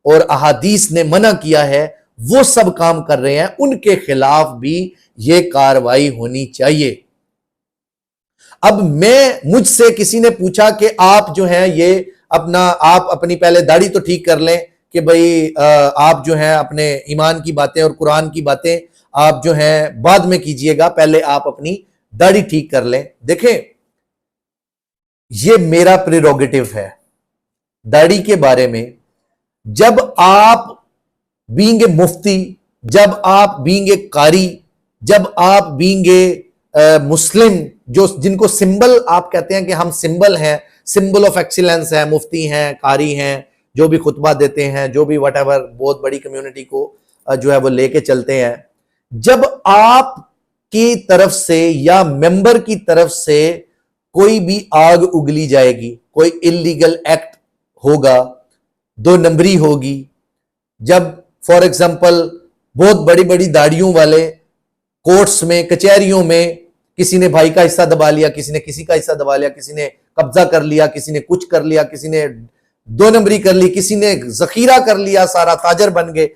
اور احادیث نے منع کیا ہے, وہ سب کام کر رہے ہیں. ان کے خلاف بھی یہ کاروائی ہونی چاہیے. اب مجھ سے کسی نے پوچھا کہ آپ جو ہیں یہ آپ اپنی پہلے داڑھی تو ٹھیک کر لیں کہ بھئی آپ جو ہیں اپنے ایمان کی باتیں اور قرآن کی باتیں آپ جو ہیں بعد میں کیجئے گا, پہلے آپ اپنی داڑھی ٹھیک کر لیں. دیکھیں, یہ میرا پریروگیٹو ہے داڑھی کے بارے میں. جب آپ بینگ اے مفتی, جب آپ بینگ اے قاری, جب آپ بینگ اے مسلم, جن کو سمبل آپ کہتے ہیں کہ ہم سمبل ہیں, سمبل آف ایکسیلنس ہیں, مفتی ہیں, قاری ہیں, جو بھی خطبہ دیتے ہیں, جو بھی واٹ ایور بہت بڑی کمیونٹی کو جو ہے وہ لے کے چلتے ہیں, جب آپ کی طرف سے یا ممبر کی طرف سے کوئی بھی آگ اگلی جائے گی, کوئی اللیگل ایکٹ ہوگا, 2 نمبری ہوگی, جب فار ایگزامپل بہت بڑی بڑی داڑیوں والے کورٹس میں, کچہریوں میں کسی نے بھائی کا حصہ دبا لیا, کسی نے کسی کا حصہ دبا لیا, کسی نے قبضہ کر لیا, کسی نے کچھ کر لیا, کسی نے 2 نمبری کر لی, کسی نے ذخیرہ کر لیا, سارا تاجر بن گئے.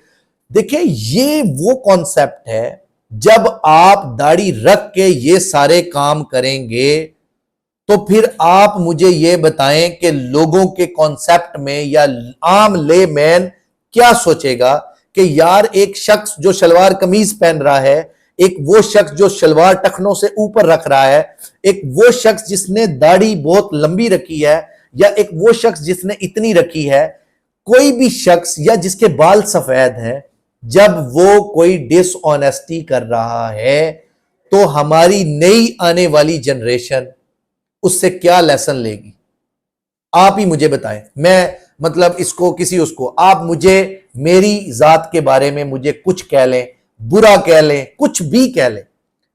دیکھیں, یہ وہ کانسیپٹ ہے جب آپ داڑھی رکھ کے یہ سارے کام کریں گے تو پھر آپ مجھے یہ بتائیں کہ لوگوں کے کانسیپٹ میں یا عام لے مین کیا سوچے گا کہ یار ایک شخص جو شلوار قمیض پہن رہا ہے, ایک وہ شخص جو شلوار ٹخنوں سے اوپر رکھ رہا ہے, ایک وہ شخص جس نے داڑھی بہت لمبی رکھی ہے, یا ایک وہ شخص جس نے اتنی رکھی ہے, کوئی بھی شخص یا جس کے بال سفید ہیں, جب وہ کوئی ڈس آنیسٹی کر رہا ہے تو ہماری نئی آنے والی جنریشن اس سے کیا لیسن لے گی؟ آپ ہی مجھے بتائیں. میں مطلب اس کو آپ مجھے میری ذات کے بارے میں مجھے کچھ کہہ لیں, برا کہہ لیں, کچھ بھی کہہ لیں,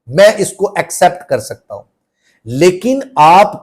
میں اس کو ایکسپٹ کر سکتا ہوں. لیکن آپ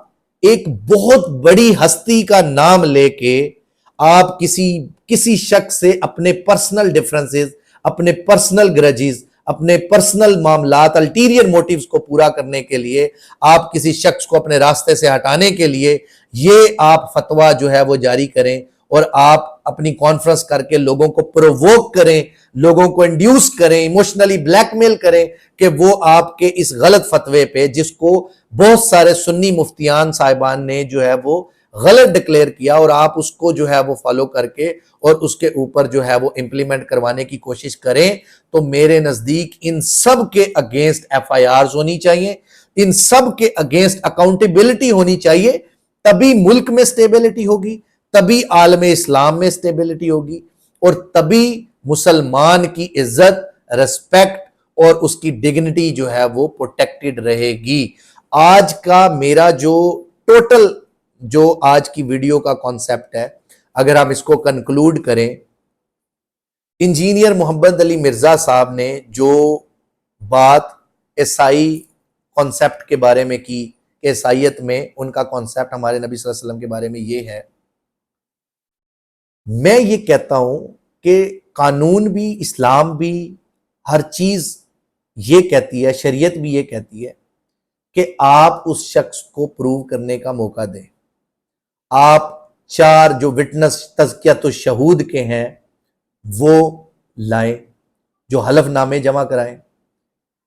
ایک بہت بڑی ہستی کا نام لے کے آپ کسی شخص سے اپنے پرسنل ڈیفرنسز, اپنے پرسنل گرجز, اپنے پرسنل معاملات, الٹیریئر موٹیوز کو پورا کرنے کے لیے, آپ کسی شخص کو اپنے راستے سے ہٹانے کے لیے یہ آپ فتویٰ جو ہے وہ جاری کریں اور آپ اپنی کانفرنس کر کے لوگوں کو پروووک کریں, لوگوں کو انڈیوس کریں, ایموشنلی بلیک میل کریں کہ وہ آپ کے اس غلط فتوے پہ, جس کو بہت سارے سنی مفتیان صاحبان نے جو ہے وہ غلط ڈکلیئر کیا, اور آپ اس کو جو ہے وہ فالو کر کے اور اس کے اوپر جو ہے وہ امپلیمنٹ کروانے کی کوشش کریں. تو میرے نزدیک ان سب کے اگینسٹ ایف آئی آرز ہونی چاہیے, ان سب کے اگینسٹ اکاؤنٹیبلٹی ہونی چاہیے. تبھی ملک میں سٹیبلٹی ہوگی, تبھی عالم اسلام میں سٹیبلٹی ہوگی, اور تبھی مسلمان کی عزت, ریسپیکٹ اور اس کی ڈگنیٹی جو ہے وہ پروٹیکٹڈ رہے گی. آج کا میرا جو آج کی ویڈیو کا کانسیپٹ ہے, اگر ہم اس کو کنکلوڈ کریں, انجینئر محمد علی مرزا صاحب نے جو بات عیسائی کانسیپٹ کے بارے میں کی کہ عیسائیت میں ان کا کانسیپٹ ہمارے نبی صلی اللہ علیہ وسلم کے بارے میں یہ ہے. میں یہ کہتا ہوں کہ قانون بھی، اسلام بھی، ہر چیز یہ کہتی ہے، شریعت بھی یہ کہتی ہے کہ آپ اس شخص کو پروو کرنے کا موقع دیں. آپ 4 جو وٹنس تزکیۃ الشہود کے ہیں وہ لائیں، جو حلف نامے جمع کرائیں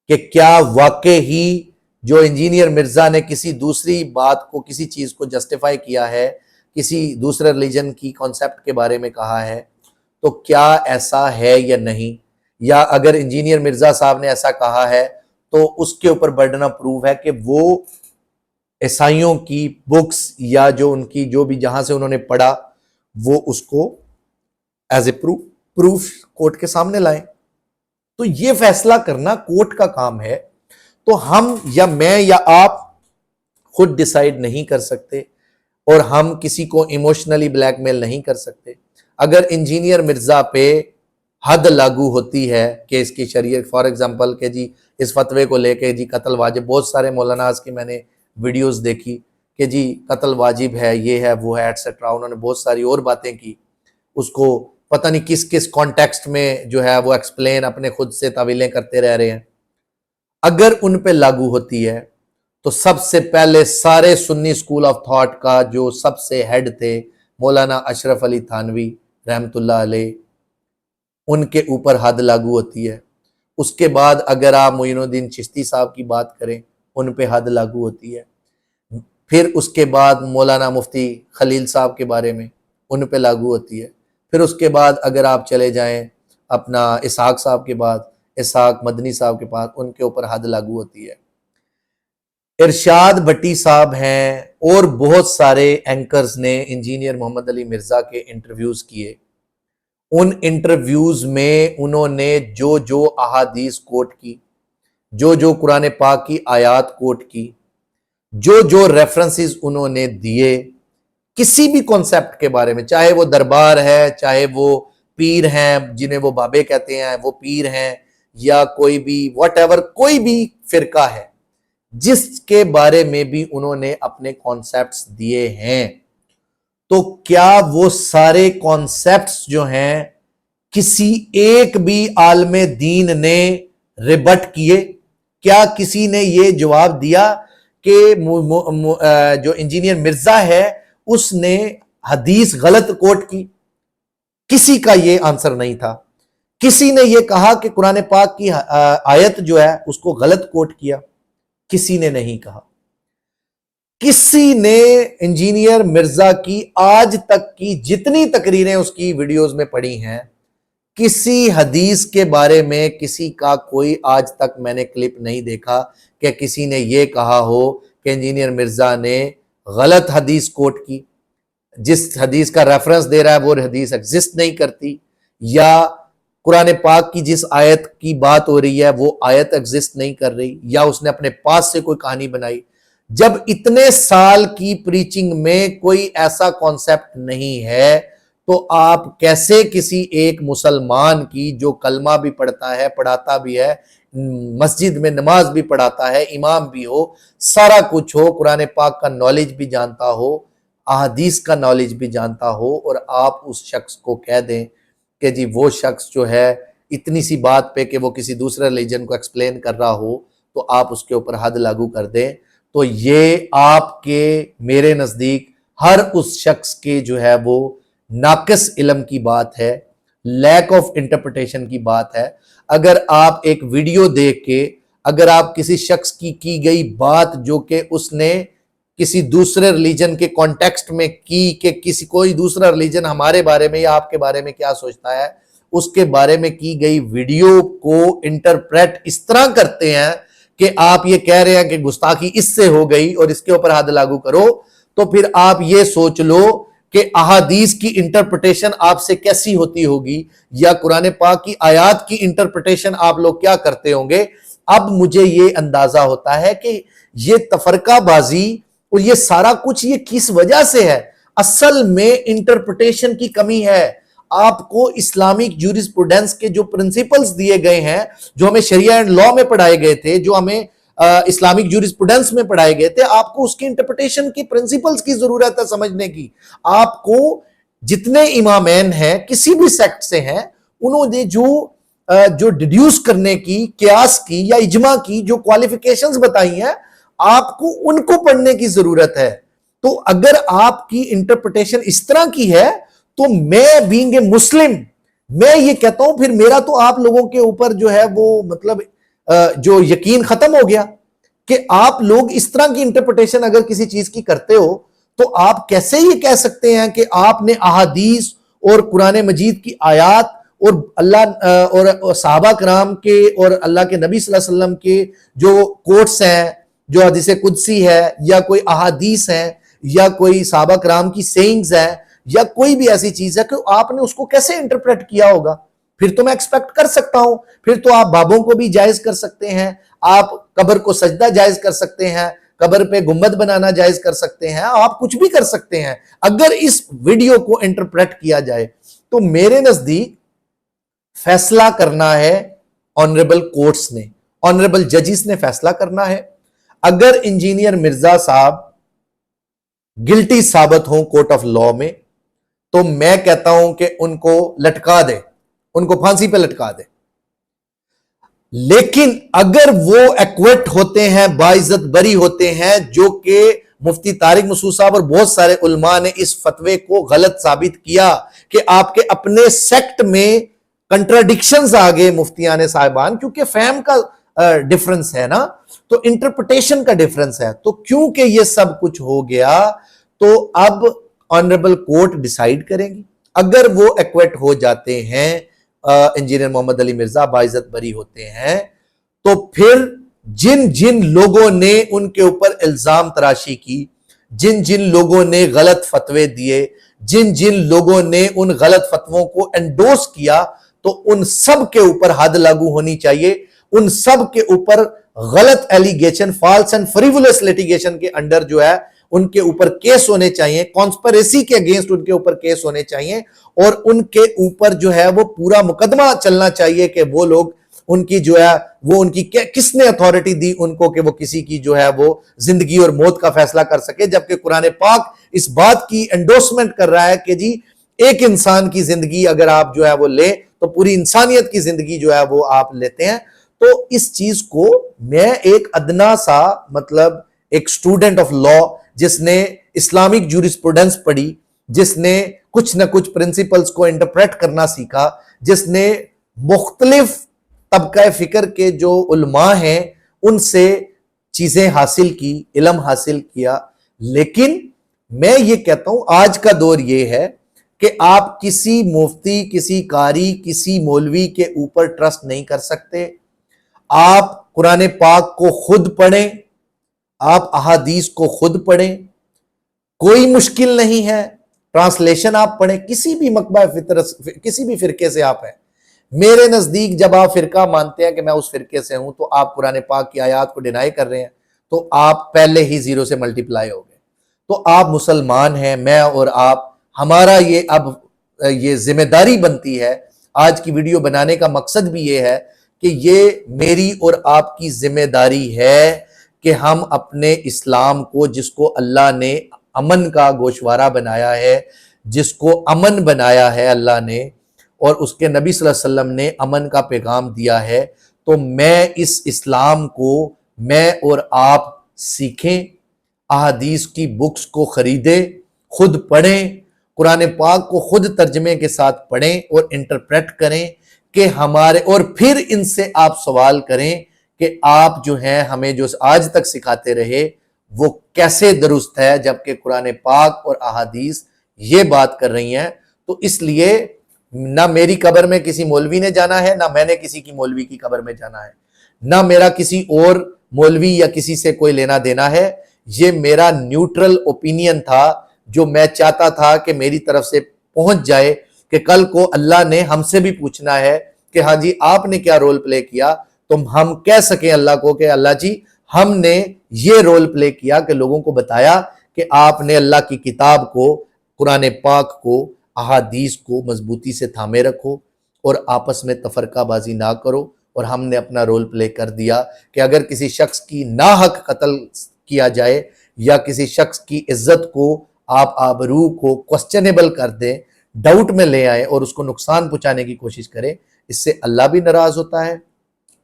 کہ کیا واقع ہی جو انجینئر مرزا نے کسی دوسری بات کو، کسی چیز کو جسٹیفائی کیا ہے، کسی دوسرے ریلیجن کی کانسیپٹ کے بارے میں کہا ہے، تو کیا ایسا ہے یا نہیں. یا اگر انجینئر مرزا صاحب نے ایسا کہا ہے تو اس کے اوپر برڈن آف پروف ہے کہ وہ عیسائیوں کی بکس یا جو ان کی جو بھی جہاں سے انہوں نے پڑھا وہ اس کو ایز اے پروف کورٹ کے سامنے لائیں. تو یہ فیصلہ کرنا کورٹ کا کام ہے. تو ہم یا میں یا آپ خود ڈیسائیڈ نہیں کر سکتے، اور ہم کسی کو ایموشنلی بلیک میل نہیں کر سکتے. اگر انجینئر مرزا پہ حد لاگو ہوتی ہے کہ اس کی شریعت، فار ایگزامپل کہ جی اس فتوے کو لے کے جی قتل واجب، بہت سارے مولاناز کی میں نے ویڈیوز دیکھی کہ جی قتل واجب ہے، یہ ہے وہ ہے ایٹسٹرا، انہوں نے بہت ساری اور باتیں کی، اس کو پتہ نہیں کس کس کانٹیکسٹ میں جو ہے وہ ایکسپلین اپنے خود سے تعویلیں کرتے رہ رہے ہیں. اگر ان پہ لاگو ہوتی ہے تو سب سے پہلے سارے سنی اسکول آف تھاٹ کا جو سب سے ہیڈ تھے مولانا اشرف علی تھانوی رحمۃ اللہ علیہ، ان کے اوپر حد لاگو ہوتی ہے. اس کے بعد اگر آپ معین الدین چشتی صاحب کی بات کریں ان پہ حد لاگو ہوتی ہے. پھر اس کے بعد مولانا مفتی خلیل صاحب کے بارے میں ان پہ لاگو ہوتی ہے. پھر اس کے بعد اگر آپ چلے جائیں اپنا اسحاق صاحب کے بعد، اسحاق مدنی صاحب کے پاس، ان کے اوپر حد لاگو ہوتی ہے. ارشاد بھٹی صاحب ہیں اور بہت سارے اینکرز نے انجینئر محمد علی مرزا کے انٹرویوز کیے. ان انٹرویوز میں انہوں نے جو جو احادیث کوٹ کی، جو جو قرآن پاک کی آیات کوٹ کی، جو جو ریفرنسز انہوں نے دیے کسی بھی کانسیپٹ کے بارے میں، چاہے وہ دربار ہے، چاہے وہ پیر ہیں جنہیں وہ بابے کہتے ہیں وہ پیر ہیں، یا کوئی بھی واٹ ایور کوئی بھی فرقہ ہے جس کے بارے میں بھی انہوں نے اپنے کانسیپٹس دیے ہیں، تو کیا وہ سارے کانسیپٹس جو ہیں کسی ایک بھی عالم دین نے ریبٹ کیے؟ کیا کسی نے یہ جواب دیا کہ جو انجینئر مرزا ہے اس نے حدیث غلط کوٹ کی؟ کسی کا یہ آنسر نہیں تھا. کسی نے یہ کہا کہ قرآن پاک کی آیت جو ہے اس کو غلط کوٹ کیا؟ کسی نے نہیں کہا. کسی نے انجینئر مرزا کی آج تک کی جتنی تقریریں اس کی ویڈیوز میں پڑھی ہیں، کسی حدیث کے بارے میں کسی کا کوئی آج تک میں نے کلپ نہیں دیکھا کہ کسی نے یہ کہا ہو کہ انجینئر مرزا نے غلط حدیث کوٹ کی. جس حدیث کا ریفرنس دے رہا ہے وہ حدیث ایگزسٹ نہیں کرتی، یا قرآن پاک کی جس آیت کی بات ہو رہی ہے وہ آیت ایگزسٹ نہیں کر رہی، یا اس نے اپنے پاس سے کوئی کہانی بنائی. جب اتنے سال کی پریچنگ میں کوئی ایسا کانسیپٹ نہیں ہے تو آپ کیسے کسی ایک مسلمان کی جو کلمہ بھی پڑھتا ہے، پڑھاتا بھی ہے، مسجد میں نماز بھی پڑھاتا ہے، امام بھی ہو، سارا کچھ ہو، قرآن پاک کا نالج بھی جانتا ہو، احادیث کا نالج بھی جانتا ہو، اور آپ اس شخص کو کہہ دیں کہ جی وہ شخص جو ہے اتنی سی بات پہ کہ وہ کسی دوسرے ریلیجن کو ایکسپلین کر رہا ہو تو آپ اس کے اوپر حد لاگو کر دیں، تو یہ آپ کے میرے نزدیک ہر اس شخص کے جو ہے وہ ناقص علم کی بات ہے، لیک آف انٹرپریٹیشن کی بات ہے. اگر آپ ایک ویڈیو دیکھ کے اگر آپ کسی شخص کی گئی بات جو کہ اس نے کسی دوسرے ریلیجن کے کانٹیکسٹ میں کی کہ کسی کوئی دوسرا ریلیجن ہمارے بارے میں یا آپ کے بارے میں کیا سوچتا ہے، اس کے بارے میں کی گئی ویڈیو کو انٹرپریٹ اس طرح کرتے ہیں کہ آپ یہ کہہ رہے ہیں کہ گستاخی اس سے ہو گئی اور اس کے اوپر حد لاگو کرو، تو پھر آپ یہ سوچ لو کہ احادیث کی انٹرپریٹیشن آپ سے کیسی ہوتی ہوگی، یا قرآن پاک کی آیات کی انٹرپریٹیشن آپ لوگ کیا کرتے ہوں گے. اب مجھے یہ اندازہ ہوتا ہے کہ یہ تفرقہ بازی اور یہ سارا کچھ یہ کس وجہ سے ہے. اصل میں انٹرپریٹیشن کی کمی ہے. آپ کو اسلامک جورسپروڈنس کے جو پرنسپلز دیے گئے ہیں، جو ہمیں شریعہ اینڈ لا میں پڑھائے گئے تھے، جو ہمیں اسلامک جورسپروڈنس میں پڑھائے گئے تھے، آپ کو اس کی انٹرپریٹیشن کی پرنسپلز کی ضرورت ہے سمجھنے کی. آپ کو جتنے امامین ہیں کسی بھی سیکٹ سے ہیں، انہوں نے جو ڈیڈیوس کرنے کی، قیاس کی یا اجماع کی جو کوالیفیکیشنز بتائی ہیں، آپ کو ان کو پڑھنے کی ضرورت ہے. تو اگر آپ کی انٹرپریٹیشن اس طرح کی ہے تو میں بینگ اے مسلم میں یہ کہتا ہوں پھر میرا تو آپ لوگوں کے اوپر جو ہے وہ مطلب جو یقین ختم ہو گیا کہ آپ لوگ اس طرح کی انٹرپریٹیشن اگر کسی چیز کی کرتے ہو تو آپ کیسے یہ کہہ سکتے ہیں کہ آپ نے احادیث اور قرآن مجید کی آیات اور اللہ اور صحابہ کرام کے اور اللہ کے نبی صلی اللہ علیہ وسلم کے جو کوٹس ہیں، جو حدیث قدسی ہے یا کوئی احادیث ہیں یا کوئی صحابہ کرام کی سیئنگز ہیں یا کوئی بھی ایسی چیز ہے کہ آپ نے اس کو کیسے انٹرپریٹ کیا ہوگا؟ پھر تو میں ایکسپیکٹ کر سکتا ہوں، پھر تو آپ بابوں کو بھی جائز کر سکتے ہیں، آپ قبر کو سجدہ جائز کر سکتے ہیں، قبر پہ گنبد بنانا جائز کر سکتے ہیں، آپ کچھ بھی کر سکتے ہیں اگر اس ویڈیو کو انٹرپریٹ کیا جائے. تو میرے نزدیک فیصلہ کرنا ہے آنریبل کورٹس نے، آنریبل ججز نے فیصلہ کرنا ہے. اگر انجینئر مرزا صاحب گلٹی ثابت ہوں کورٹ آف لا میں تو میں کہتا ہوں کہ ان کو لٹکا دے، ان کو پھانسی پہ لٹکا دے. لیکن اگر وہ ایکوٹ ہوتے ہیں، باعزت بری ہوتے ہیں، جو کہ مفتی طارق مسعود صاحب اور بہت سارے علماء نے اس فتوے کو غلط ثابت کیا کہ آپ کے اپنے سیکٹ میں کنٹراڈکشنز آگے مفتیان صاحبان، کیونکہ فہم کا ڈیفرنس ہے نا، تو انٹرپریٹیشن کا ڈیفرنس ہے. تو کیونکہ یہ سب کچھ ہو گیا تو اب آنریبل کورٹ ڈیسائیڈ کریں گی. اگر وہ ایکویٹ ہو جاتے ہیں، انجینئر محمد علی مرزا باعزت بری ہوتے ہیں، تو پھر جن جن لوگوں نے ان کے اوپر الزام تراشی کی، جن جن لوگوں نے غلط فتوے دیے، جن جن لوگوں نے ان غلط فتووں کو انڈورس کیا، تو ان سب کے اوپر حد لاگو ہونی چاہیے. ان سب کے اوپر غلط ایلیگیشن، فالس اینڈ فریولس لیٹیگیشن کے انڈر جو ہے ان کے اوپر کیس ہونے چاہیے، کانسپریسی کے اگینسٹ ان کے اوپر کیس ہونے چاہیے، اور ان کے اوپر جو ہے وہ پورا مقدمہ چلنا چاہیے کہ وہ لوگ ان کی جو ہے وہ ان کی کس نے اتھارٹی دی ان کو کہ وہ کسی کی جو ہے وہ زندگی اور موت کا فیصلہ کر سکے. جبکہ قرآن پاک اس بات کی انڈورسمنٹ کر رہا ہے کہ جی ایک انسان کی زندگی اگر آپ جو ہے وہ لیں تو پوری انسانیت کی زندگی جو ہے وہ آپ لیتے ہیں. تو اس چیز کو میں ایک ادنا سا مطلب ایک اسٹوڈنٹ آف لا جس نے اسلامک جورسپروڈنس پڑھی، جس نے کچھ نہ کچھ پرنسپلز کو انٹرپریٹ کرنا سیکھا، جس نے مختلف طبقہ فکر کے جو علماء ہیں ان سے چیزیں حاصل کی، علم حاصل کیا. لیکن میں یہ کہتا ہوں آج کا دور یہ ہے کہ آپ کسی مفتی، کسی قاری، کسی مولوی کے اوپر ٹرسٹ نہیں کر سکتے. آپ قرآن پاک کو خود پڑھیں، آپ احادیث کو خود پڑھیں، کوئی مشکل نہیں ہے. ٹرانسلیشن آپ پڑھیں، کسی بھی مکتبہ فطرت، کسی بھی فرقے سے آپ ہیں. میرے نزدیک جب آپ فرقہ مانتے ہیں کہ میں اس فرقے سے ہوں تو آپ قرآن پاک کی آیات کو ڈینائی کر رہے ہیں، تو آپ پہلے ہی زیرو سے ملٹیپلائی ہو گئے. تو آپ مسلمان ہیں، میں اور آپ، ہمارا یہ اب یہ ذمہ داری بنتی ہے. آج کی ویڈیو بنانے کا مقصد بھی یہ ہے کہ یہ میری اور آپ کی ذمہ داری ہے کہ ہم اپنے اسلام کو، جس کو اللہ نے امن کا گوشوارہ بنایا ہے، جس کو امن بنایا ہے اللہ نے، اور اس کے نبی صلی اللہ علیہ وسلم نے امن کا پیغام دیا ہے، تو میں اس اسلام کو میں اور آپ سیکھیں، احادیث کی بکس کو خریدیں، خود پڑھیں، قرآن پاک کو خود ترجمے کے ساتھ پڑھیں اور انٹرپریٹ کریں کہ ہمارے، اور پھر ان سے آپ سوال کریں کہ آپ جو ہیں ہمیں جو آج تک سکھاتے رہے وہ کیسے درست ہے، جبکہ قرآن پاک اور احادیث یہ بات کر رہی ہیں. تو اس لیے نہ میری قبر میں کسی مولوی نے جانا ہے، نہ میں نے کسی کی مولوی کی قبر میں جانا ہے، نہ میرا کسی اور مولوی یا کسی سے کوئی لینا دینا ہے. یہ میرا نیوٹرل اوپینین تھا جو میں چاہتا تھا کہ میری طرف سے پہنچ جائے کہ کل کو اللہ نے ہم سے بھی پوچھنا ہے کہ ہاں جی آپ نے کیا رول پلے کیا، تو ہم کہہ سکیں اللہ کو کہ اللہ جی ہم نے یہ رول پلے کیا کہ لوگوں کو بتایا کہ آپ نے اللہ کی کتاب کو، قرآن پاک کو، احادیث کو مضبوطی سے تھامے رکھو اور آپس میں تفرقہ بازی نہ کرو اور ہم نے اپنا رول پلے کر دیا کہ اگر کسی شخص کی ناحق قتل کیا جائے یا کسی شخص کی عزت کو آپ آبرو کو کوسچنیبل کر دیں، ڈاؤٹ میں لے آئیں اور اس کو نقصان پہنچانے کی کوشش کریں، اس سے اللہ بھی ناراض ہوتا ہے،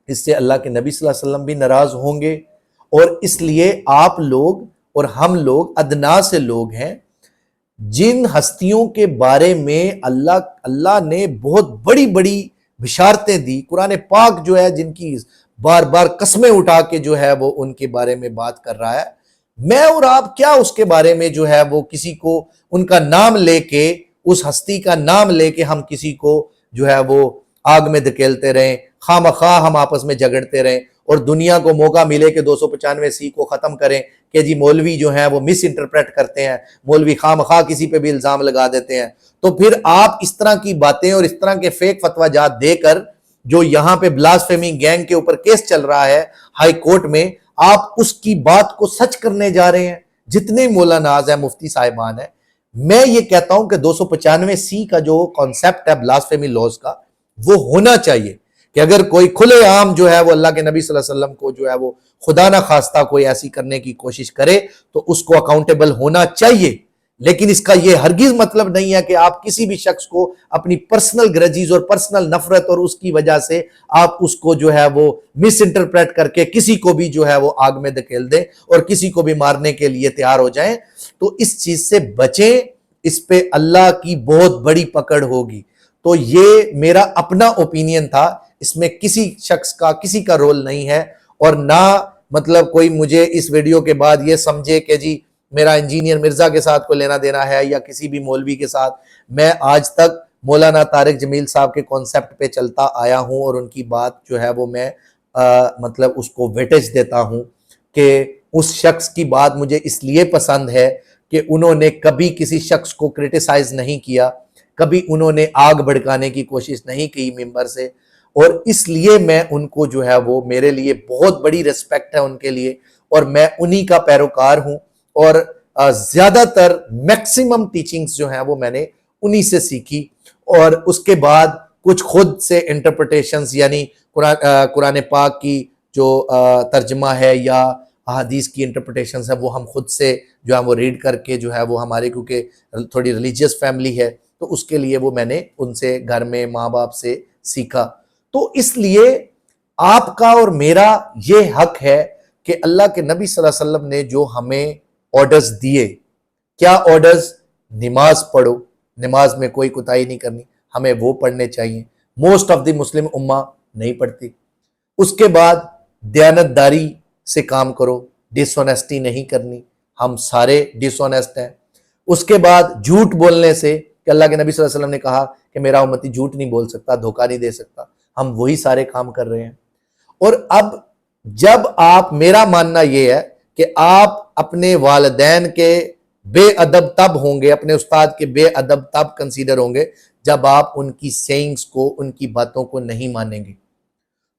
اس سے اللہ کے نبی صلی اللہ علیہ وسلم بھی ناراض ہوں گے، اور اس لیے آپ لوگ اور ہم لوگ ادنا سے لوگ ہیں جن ہستیوں کے بارے میں اللہ نے بہت بڑی بڑی بشارتیں دی، قرآن پاک جو ہے جن کی بار بار قسمیں اٹھا کے جو ہے وہ ان کے بارے میں بات کر رہا ہے، میں اور آپ کیا اس کے بارے میں جو ہے وہ کسی کو ان کا نام لے کے، اس ہستی کا نام لے کے ہم کسی کو جو ہے وہ آگ میں دھکیلتے رہیں، خواہ مخواہ ہم آپس میں جھگڑتے رہیں اور دنیا کو موقع ملے کہ 295 کو ختم کریں کہ جی مولوی جو ہیں وہ مس انٹرپریٹ کرتے ہیں، مولوی خواہ مخواہ کسی پہ بھی الزام لگا دیتے ہیں، تو پھر آپ اس طرح کی باتیں اور اس طرح کے فیک فتویٰ جات دے کر جو یہاں پہ بلاسفیمی گینگ کے اوپر کیس چل رہا ہے ہائی کورٹ میں، آپ اس کی بات کو سچ کرنے جا رہے ہیں۔ جتنے مولاناز ہیں، مفتی صاحبان ہیں، میں یہ کہتا ہوں کہ 295 کا جو کانسیپٹ ہے بلاسفیمی لاز کا، وہ ہونا چاہیے کہ اگر کوئی کھلے عام جو ہے وہ اللہ کے نبی صلی اللہ علیہ وسلم کو جو ہے وہ خدا نہ خواستہ کوئی ایسی کرنے کی کوشش کرے تو اس کو اکاؤنٹیبل ہونا چاہیے، لیکن اس کا یہ ہرگز مطلب نہیں ہے کہ آپ کسی بھی شخص کو اپنی پرسنل گرجیز اور پرسنل نفرت اور اس کی وجہ سے آپ اس کو جو ہے وہ مس انٹرپریٹ کر کے کسی کو بھی جو ہے وہ آگ میں دھکیل دیں اور کسی کو بھی مارنے کے لیے تیار ہو جائیں، تو اس چیز سے بچیں، اس پہ اللہ کی بہت بڑی پکڑ ہوگی۔ تو یہ میرا اپنا اوپینین تھا، اس میں کسی شخص کا کسی کا رول نہیں ہے، اور نہ مطلب کوئی مجھے اس ویڈیو کے بعد یہ سمجھے کہ جی میرا انجینئر مرزا کے ساتھ کو لینا دینا ہے یا کسی بھی مولوی کے ساتھ۔ میں آج تک مولانا طارق جمیل صاحب کے کانسیپٹ پہ چلتا آیا ہوں اور ان کی بات جو ہے وہ میں مطلب اس کو ویٹیج دیتا ہوں کہ اس شخص کی بات مجھے اس لیے پسند ہے کہ انہوں نے کبھی کسی شخص کو کرٹیسائز نہیں کیا، کبھی انہوں نے آگ بھڑکانے کی کوشش نہیں کی ممبر سے، اور اس لیے میں ان کو جو ہے وہ میرے لیے بہت بڑی ریسپیکٹ ہے ان کے لیے، اور میں انہی کا پیروکار ہوں، اور زیادہ تر میکسیمم ٹیچنگز جو ہیں وہ میں نے انہی سے سیکھی، اور اس کے بعد کچھ خود سے انٹرپریٹیشنز یعنی قرآن پاک کی جو ترجمہ ہے یا احادیث کی انٹرپریٹیشنز ہیں وہ ہم خود سے جو ہے وہ ریڈ کر کے جو ہے وہ ہمارے کیونکہ تھوڑی ریلیجیس فیملی ہے تو اس کے لیے وہ میں نے ان سے گھر میں ماں باپ سے سیکھا۔ تو اس لیے آپ کا اور میرا یہ حق ہے کہ اللہ کے نبی صلی اللہ علیہ وسلم نے جو ہمیں آرڈرز دیے، کیا آرڈرز؟ نماز پڑھو، نماز میں کوئی کوتاہی نہیں کرنی، ہمیں وہ پڑھنے چاہیے، موسٹ آف دی مسلم امہ نہیں پڑھتی۔ اس کے بعد دیانت داری سے کام کرو، ڈس آنیسٹی نہیں کرنی، ہم سارے ڈس آنیسٹ ہیں۔ اس کے بعد جھوٹ بولنے سے، کہ اللہ کے نبی صلی اللہ علیہ وسلم نے کہا کہ میرا امتی جھوٹ نہیں بول سکتا، دھوکہ نہیں دے سکتا، ہم وہی سارے کام کر رہے ہیں۔ اور اب جب آپ، میرا ماننا یہ ہے کہ آپ اپنے والدین کے بے ادب تب ہوں گے، اپنے استاد کے بے ادب تب کنسیڈر ہوں گے جب آپ ان کی سینگز کو، ان کی باتوں کو نہیں مانیں گے۔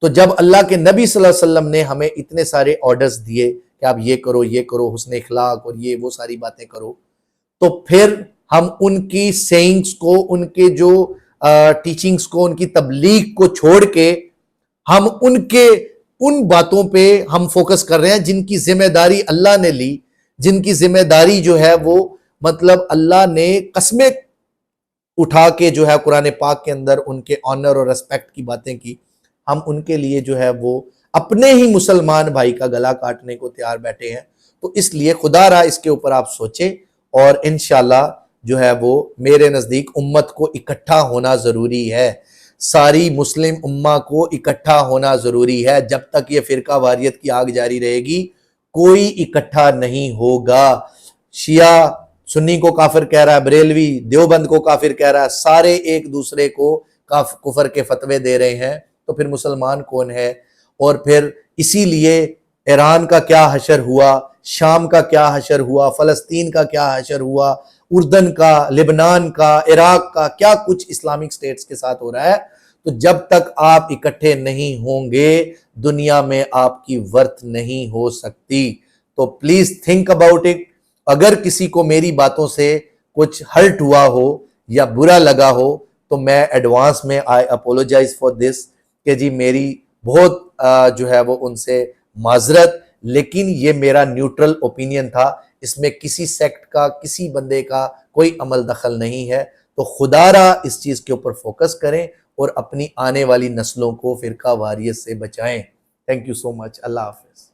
تو جب اللہ کے نبی صلی اللہ علیہ وسلم نے ہمیں اتنے سارے آرڈرز دیے کہ آپ یہ کرو، یہ کرو، حسن اخلاق اور یہ وہ ساری باتیں کرو، تو پھر ہم ان کی سینگز کو، ان کے جو ٹیچنگز کو، ان کی تبلیغ کو چھوڑ کے ہم ان باتوں پہ ہم فوکس کر رہے ہیں جن کی ذمہ داری اللہ نے لی، جن کی ذمہ داری جو ہے وہ مطلب اللہ نے قسمیں اٹھا کے جو ہے قرآن پاک کے اندر ان کے آنر اور ریسپیکٹ کی باتیں کی، ہم ان کے لیے جو ہے وہ اپنے ہی مسلمان بھائی کا گلا کاٹنے کو تیار بیٹھے ہیں۔ تو اس لیے خدا را اس کے اوپر آپ سوچیں، اور انشاءاللہ جو ہے وہ میرے نزدیک امت کو اکٹھا ہونا ضروری ہے، ساری مسلم امہ کو اکٹھا ہونا ضروری ہے۔ جب تک یہ فرقہ واریت کی آگ جاری رہے گی کوئی اکٹھا نہیں ہوگا۔ شیعہ سنی کو کافر کہہ رہا ہے، بریلوی دیوبند کو کافر کہہ رہا ہے، سارے ایک دوسرے کو کفر کے فتوے دے رہے ہیں، تو پھر مسلمان کون ہے؟ اور پھر اسی لیے ایران کا کیا حشر ہوا، شام کا کیا حشر ہوا، فلسطین کا کیا حشر ہوا، اردن کا، لبنان کا، عراق کا، کیا کچھ اسلامک سٹیٹس کے ساتھ ہو رہا ہے۔ تو جب تک آپ اکٹھے نہیں ہوں گے دنیا میں آپ کی ورتھ نہیں ہو سکتی۔ تو پلیز تھنک اباؤٹ اٹ۔ اگر کسی کو میری باتوں سے کچھ ہرٹ ہوا ہو یا برا لگا ہو تو میں ایڈوانس میں آئی اپولوجائز فار دس کہ جی میری بہت جو ہے وہ ان سے معذرت، لیکن یہ میرا نیوٹرل اوپینین تھا، اس میں کسی سیکٹ کا کسی بندے کا کوئی عمل دخل نہیں ہے۔ تو خدا را اس چیز کے اوپر فوکس کریں اور اپنی آنے والی نسلوں کو فرقہ واریت سے بچائیں۔ تھینک یو سو مچ، اللہ حافظ۔